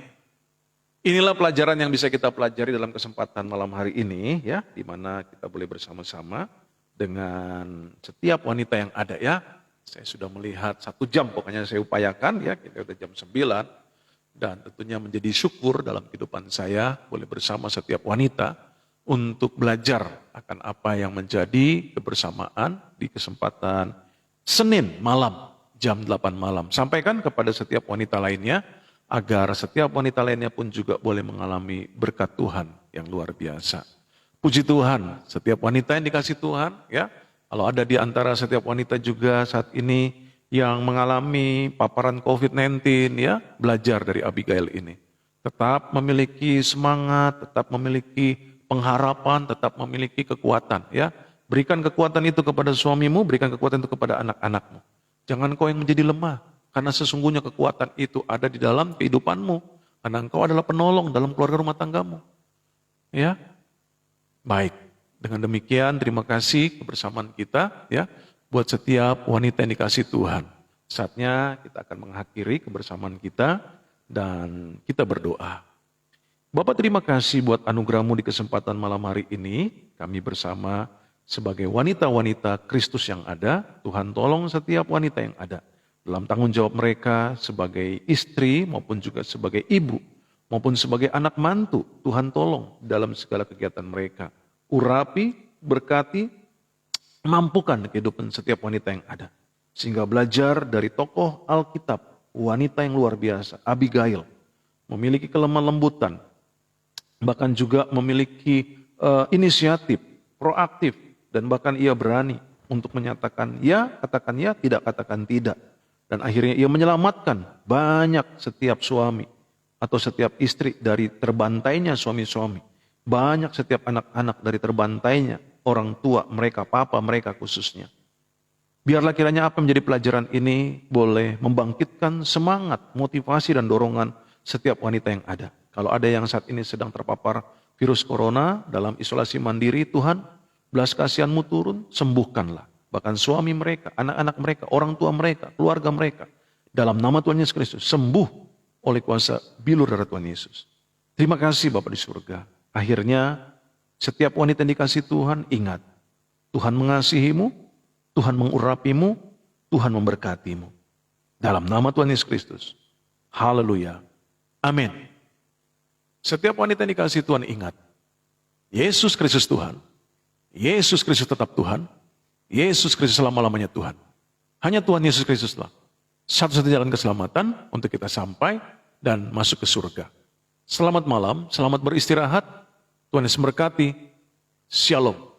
[SPEAKER 1] Inilah pelajaran yang bisa kita pelajari dalam kesempatan malam hari ini, ya, di mana kita boleh bersama-sama dengan setiap wanita yang ada, ya. Saya sudah melihat 1 jam, pokoknya saya upayakan, ya, kita udah jam 9, dan tentunya menjadi syukur dalam kehidupan saya boleh bersama setiap wanita untuk belajar akan apa yang menjadi kebersamaan di kesempatan Senin malam, jam 8 malam. Sampaikan kepada setiap wanita lainnya, agar setiap wanita lainnya pun juga boleh mengalami berkat Tuhan yang luar biasa. Puji Tuhan, setiap wanita yang dikasih Tuhan, ya. Kalau ada di antara setiap wanita juga saat ini yang mengalami paparan COVID-19, ya, belajar dari Abigail ini. Tetap memiliki semangat, tetap memiliki pengharapan, tetap memiliki kekuatan, ya. Berikan kekuatan itu kepada suamimu, berikan kekuatan itu kepada anak-anakmu. Jangan kau yang menjadi lemah. Karena sesungguhnya kekuatan itu ada di dalam kehidupanmu. Karena engkau adalah penolong dalam keluarga rumah tanggamu. Ya, baik. Dengan demikian terima kasih kebersamaan kita, ya, buat setiap wanita yang dikasih Tuhan. Saatnya kita akan mengakhiri kebersamaan kita dan kita berdoa. Bapak terima kasih buat anugerah-Mu di kesempatan malam hari ini. Kami bersama sebagai wanita-wanita Kristus yang ada. Tuhan tolong setiap wanita yang ada dalam tanggung jawab mereka sebagai istri maupun juga sebagai ibu maupun sebagai anak mantu. Tuhan tolong dalam segala kegiatan mereka. Urapi, berkati, mampukan kehidupan setiap wanita yang ada. Sehingga belajar dari tokoh Alkitab, wanita yang luar biasa, Abigail, memiliki kelemah lembutan, bahkan juga memiliki inisiatif, proaktif, dan bahkan ia berani untuk menyatakan ya, katakan ya, tidak katakan tidak. Dan akhirnya ia menyelamatkan banyak setiap suami atau setiap istri dari terbantainya suami-suami. Banyak setiap anak-anak dari terbantainya orang tua mereka, papa mereka khususnya. Biarlah kiranya apa menjadi pelajaran ini boleh membangkitkan semangat, motivasi dan dorongan setiap wanita yang ada. Kalau ada yang saat ini sedang terpapar virus corona dalam isolasi mandiri, Tuhan, belas kasihan-Mu turun, sembuhkanlah. Bahkan suami mereka, anak-anak mereka, orang tua mereka, keluarga mereka. Dalam nama Tuhan Yesus Kristus, sembuh oleh kuasa bilur darah Tuhan Yesus. Terima kasih Bapa di surga. Akhirnya, setiap wanita yang dikasih Tuhan, ingat. Tuhan mengasihimu, Tuhan mengurapimu, Tuhan memberkatimu. Dalam nama Tuhan Yesus Kristus. Haleluya. Amin. Setiap wanita yang dikasih Tuhan, ingat. Yesus Kristus Tuhan. Yesus Kristus tetap Tuhan. Yesus Kristus selama-lamanya Tuhan. Hanya Tuhan Yesus Kristuslah satu-satunya jalan keselamatan untuk kita sampai dan masuk ke surga. Selamat malam, selamat beristirahat. Tuhan Yesus memberkati. Shalom.